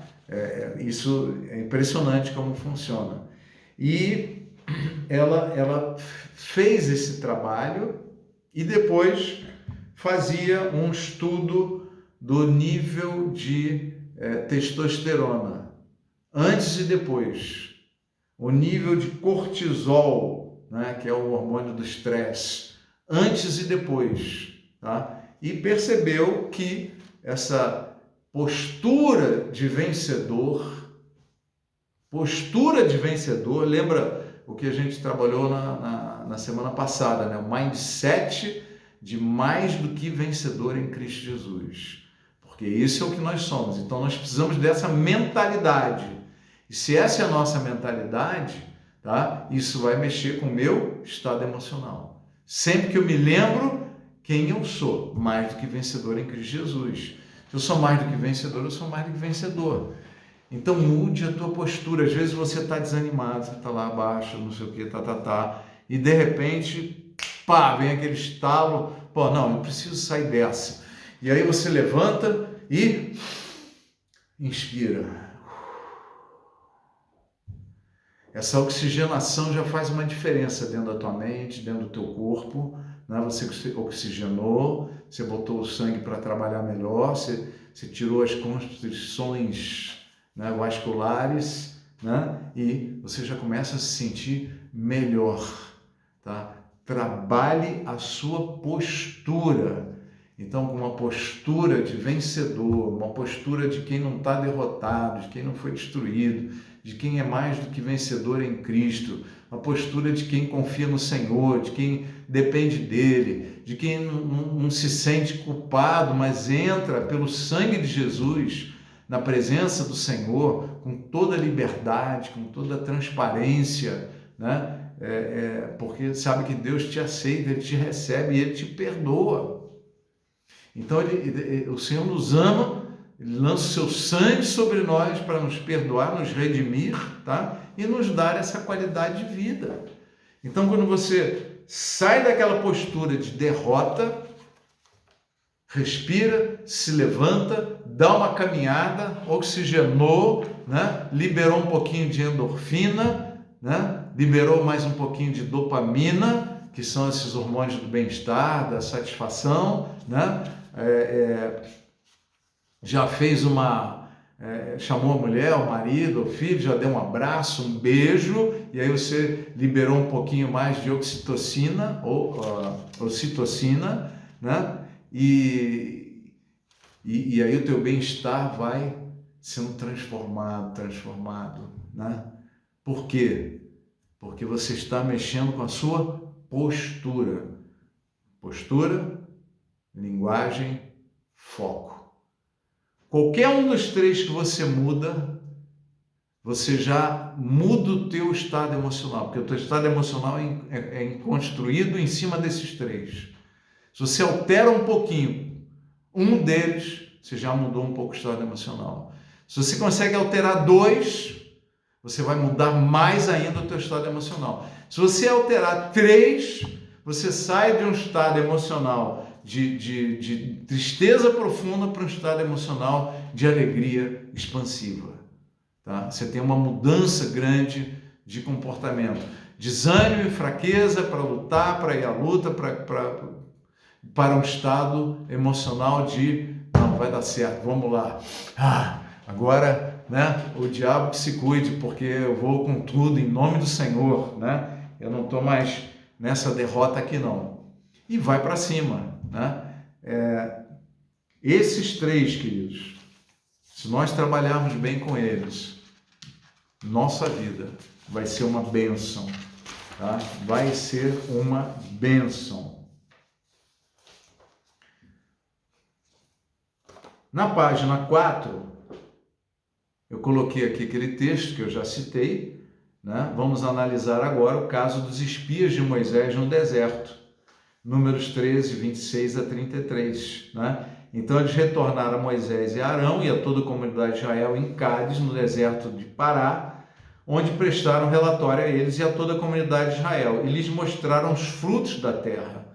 Isso é impressionante como funciona. E ela fez esse trabalho e depois fazia um estudo do nível de testosterona, antes e depois, o nível de cortisol, né, que é o hormônio do estresse, antes e depois, tá? E percebeu que essa postura de vencedor, lembra o que a gente trabalhou na semana passada, né? O mindset de mais do que vencedor em Cristo Jesus, porque isso é o que nós somos. Então nós precisamos dessa mentalidade, e se essa é a nossa mentalidade, tá? Isso vai mexer com o meu estado emocional. Sempre que eu me lembro quem eu sou, mais do que vencedor em Cristo Jesus. Se eu sou mais do que vencedor, eu sou mais do que vencedor. Então mude a tua postura. Às vezes você está desanimado, você está lá abaixo, não sei o que, e de repente, pá, vem aquele estalo, pô, não, eu preciso sair dessa. E aí você levanta e inspira. Essa oxigenação já faz uma diferença dentro da tua mente, dentro do teu corpo, né? Você oxigenou, você botou o sangue para trabalhar melhor, você tirou as constrições, né, vasculares, né? E você já começa a se sentir melhor, tá? Trabalhe a sua postura. Então, com uma postura de vencedor, uma postura de quem não está derrotado, de quem não foi destruído, de quem é mais do que vencedor em Cristo, uma postura de quem confia no Senhor, de quem depende dele, de quem não se sente culpado, mas entra pelo sangue de Jesus na presença do Senhor com toda a liberdade, com toda a transparência, né? Porque sabe que Deus te aceita, Ele te recebe e Ele te perdoa. Então o Senhor nos ama, Ele lança o seu sangue sobre nós para nos perdoar, nos redimir, tá? E nos dar essa qualidade de vida. Então quando você sai daquela postura de derrota, respira, se levanta, dá uma caminhada, oxigenou, né? Liberou um pouquinho de endorfina, né? Liberou mais um pouquinho de dopamina, que são esses hormônios do bem-estar, da satisfação, né? Já fez chamou a mulher, o marido, o filho, já deu um abraço, um beijo, e aí você liberou um pouquinho mais de oxitocina ou ocitocina, né? E aí o teu bem-estar vai sendo transformado, né? Por quê? Porque você está mexendo com a sua postura. Postura, linguagem, foco. Qualquer um dos três que você muda, você já muda o teu estado emocional, porque o teu estado emocional é construído em cima desses três. Se você altera um pouquinho um deles, você já mudou um pouco o estado emocional. Se você consegue alterar dois, você vai mudar mais ainda o teu estado emocional. Se você alterar três, você sai de um estado emocional de tristeza profunda para um estado emocional de alegria expansiva. Tá? Você tem uma mudança grande de comportamento. Desânimo e fraqueza para lutar, para ir à luta, para um estado emocional de não, vai dar certo, vamos lá. Agora, né, o diabo que se cuide, porque eu vou com tudo em nome do Senhor, né? Eu não estou mais nessa derrota aqui não. E vai para cima, né? Esses três, queridos, se nós trabalharmos bem com eles, nossa vida vai ser uma bênção, tá? Vai ser uma bênção. Na página 4, eu coloquei aqui aquele texto que eu já citei, né? Vamos analisar agora o caso dos espias de Moisés no deserto, Números 13, 26 a 33, né? Então eles retornaram a Moisés e a Arão e a toda a comunidade de Israel em Cádiz, no deserto de Pará, onde prestaram relatório a eles e a toda a comunidade de Israel. E lhes mostraram os frutos da terra.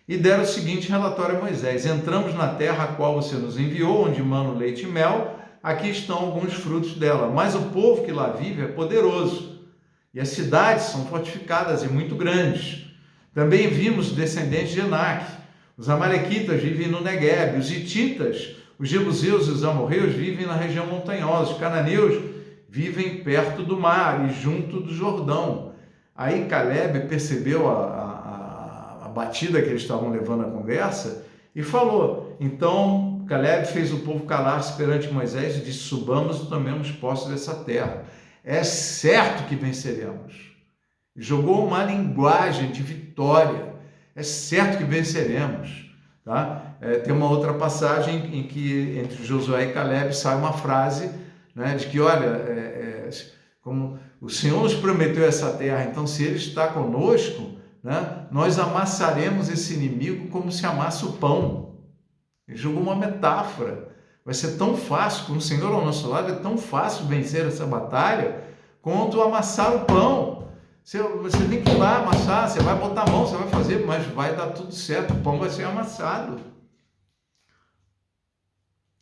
E deram o seguinte relatório a Moisés: entramos na terra a qual você nos enviou, onde mana leite e mel, aqui estão alguns frutos dela. Mas o povo que lá vive é poderoso, e as cidades são fortificadas e muito grandes. Também vimos descendentes de Enaque. Os amalequitas vivem no Neguebe, os hititas, os jebuseus e os amorreus vivem na região montanhosa, os cananeus vivem perto do mar e junto do Jordão. Aí Caleb percebeu a batida que eles estavam levando a conversa e falou. Então Caleb fez o povo calar-se perante Moisés e disse: subamos e tomemos posse dessa terra. É certo que venceremos. Jogou uma linguagem de vitória. É certo que venceremos. Tá? Tem uma outra passagem em que entre Josué e Caleb sai uma frase, né, de que, olha, como o Senhor nos prometeu essa terra, então se Ele está conosco, né, nós amassaremos esse inimigo como se amassa o pão. Ele jogou uma metáfora. Vai ser tão fácil, com o Senhor ao nosso lado, é tão fácil vencer essa batalha quanto amassar o pão. Você tem que ir lá amassar, você vai botar a mão, você vai fazer, mas vai dar tudo certo, o pão vai ser amassado.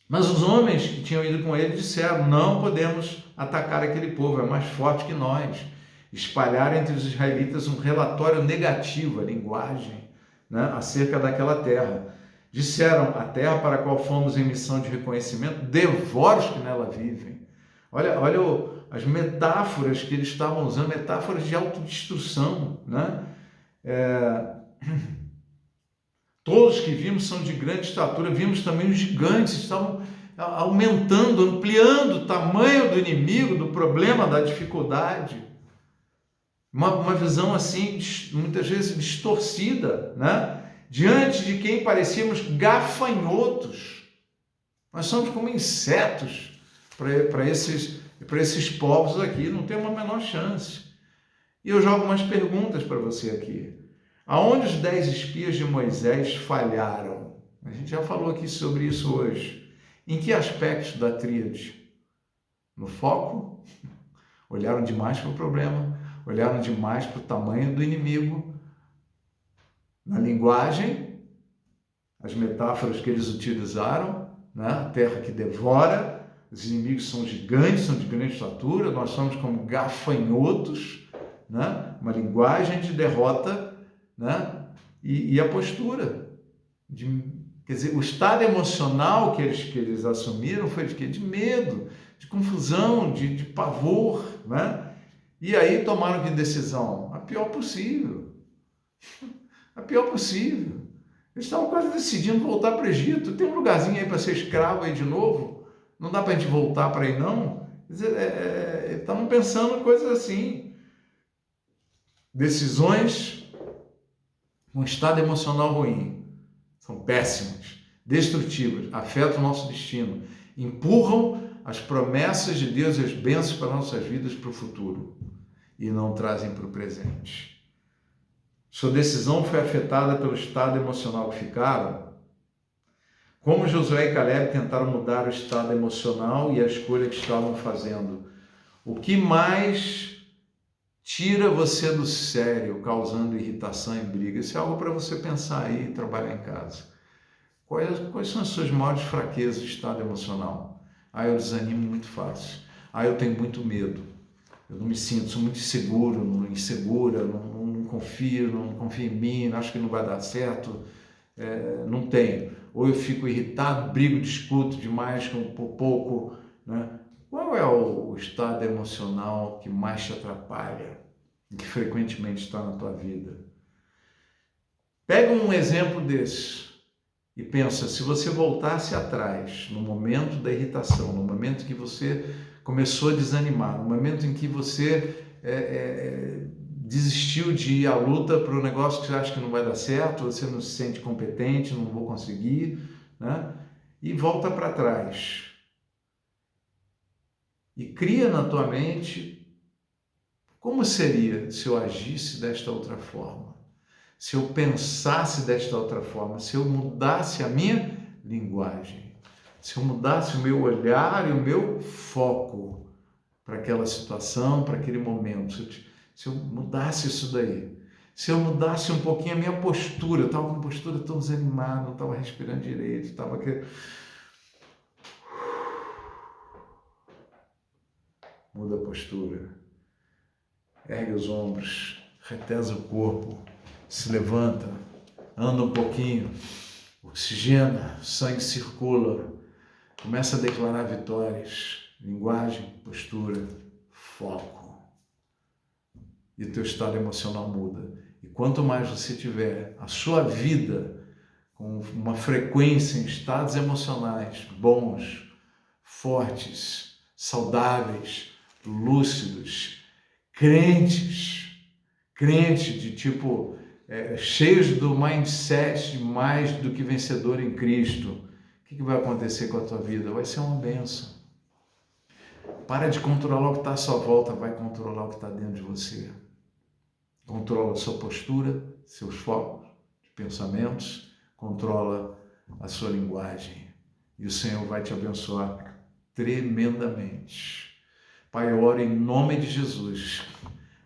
Mas os homens que tinham ido com ele disseram: não podemos atacar aquele povo, é mais forte que nós. Espalharam entre os israelitas um relatório negativo, a linguagem, né, acerca daquela terra. Disseram: a terra para a qual fomos em missão de reconhecimento devora os que nela vivem. Olha as metáforas que eles estavam usando, metáforas de autodestruição, né? Todos que vimos são de grande estatura, vimos também os gigantes, estavam aumentando, ampliando o tamanho do inimigo, do problema, da dificuldade. Uma visão assim, muitas vezes distorcida, né? Diante de quem parecíamos gafanhotos. Nós somos como insetos para esses povos aqui, não tem uma menor chance. E eu jogo umas perguntas para você aqui. Aonde os 10 espias de Moisés falharam? A gente já falou aqui sobre isso hoje. Em que aspectos da tríade? No foco? Olharam demais para o problema, olharam demais para o tamanho do inimigo. Na linguagem, as metáforas que eles utilizaram, né? A terra que devora, os inimigos são gigantes, são de grande estatura, nós somos como gafanhotos, né? Uma linguagem de derrota, né? E a postura, quer dizer, o estado emocional que eles assumiram foi de quê? De medo, de confusão, de pavor, né? E aí tomaram que decisão? A pior possível. A pior possível. Eles estavam quase decidindo voltar para o Egito. Tem um lugarzinho aí para ser escravo aí de novo? Não dá para a gente voltar para aí, não? Quer dizer, estavam pensando coisas assim. Decisões com estado emocional ruim. São péssimas, destrutivas, afetam o nosso destino, empurram as promessas de Deus e as bênçãos para nossas vidas para o futuro e não trazem para o presente. Sua decisão foi afetada pelo estado emocional que ficaram. Como Josué e Caleb tentaram mudar o estado emocional e a escolha que estavam fazendo? O que mais tira você do sério, causando irritação e briga? Isso é algo para você pensar aí e trabalhar em casa. Quais são as suas maiores fraquezas de estado emocional? Eu desanimo muito fácil. Eu tenho muito medo. Eu não me sinto, sou muito insegura, não confio em mim, acho que não vai dar certo, não tenho. Ou eu fico irritado, brigo, discuto demais por pouco, né? Qual é o estado emocional que mais te atrapalha, que frequentemente está na tua vida? Pega um exemplo desse. E pensa, se você voltasse atrás, no momento da irritação, no momento que você começou a desanimar, no momento em que você desistiu de ir à luta para o negócio que você acha que não vai dar certo, você não se sente competente, não vou conseguir, né? E volta para trás. E cria na tua mente como seria se eu agisse desta outra forma, se eu pensasse desta outra forma, se eu mudasse a minha linguagem, se eu mudasse o meu olhar e o meu foco para aquela situação, para aquele momento, se eu mudasse isso daí, se eu mudasse um pouquinho a minha postura, eu estava com uma postura tão desanimada, não estava respirando direito, estava aqui. Muda a postura, ergue os ombros, retesa o corpo, se levanta, anda um pouquinho, oxigena, sangue circula, começa a declarar vitórias, linguagem, postura, foco. E o teu estado emocional muda. E quanto mais você tiver a sua vida com uma frequência em estados emocionais bons, fortes, saudáveis, lúcidos, crentes de tipo, cheios do mindset de mais do que vencedor em Cristo, o que vai acontecer com a tua vida? Vai ser uma bênção. Para de controlar o que está à sua volta, vai controlar o que está dentro de você. Controla a sua postura, seus focos de pensamentos, controla a sua linguagem. E o Senhor vai te abençoar tremendamente. Pai, eu oro em nome de Jesus,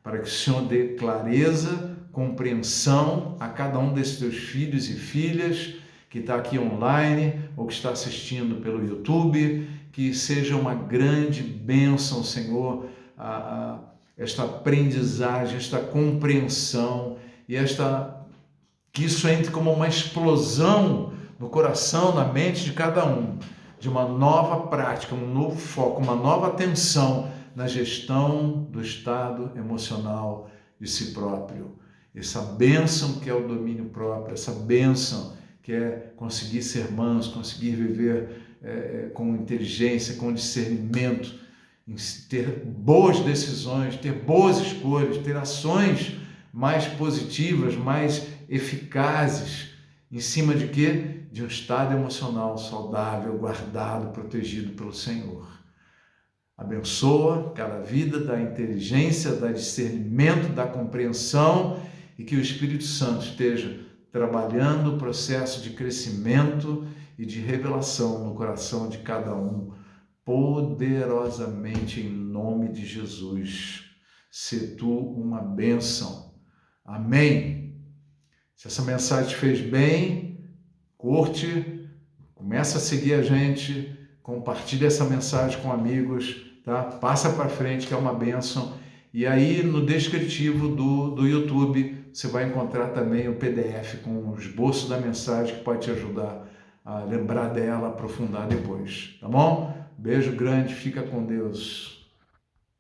para que o Senhor dê clareza, compreensão a cada um desses teus filhos e filhas que está aqui online ou que está assistindo pelo YouTube, que seja uma grande bênção, Senhor, esta aprendizagem, esta compreensão e que isso entre como uma explosão no coração, na mente de cada um, de uma nova prática, um novo foco, uma nova atenção na gestão do estado emocional de si próprio. Essa bênção que é o domínio próprio, essa bênção que é conseguir ser manso, conseguir viver com inteligência, com discernimento, ter boas decisões, ter boas escolhas, ter ações mais positivas, mais eficazes, em cima de quê? De um estado emocional saudável, guardado, protegido pelo Senhor. Abençoa cada vida, da inteligência, da discernimento, da compreensão e que o Espírito Santo esteja trabalhando o processo de crescimento e de revelação no coração de cada um, poderosamente em nome de Jesus. Se tu uma bênção. Amém. Se essa mensagem te fez bem, curte, começa a seguir a gente, compartilha essa mensagem com amigos, tá? Passa para frente que é uma bênção. E aí no descritivo do YouTube você vai encontrar também o PDF com o esboço da mensagem que pode te ajudar a lembrar dela, aprofundar depois, tá bom? Beijo grande, fica com Deus.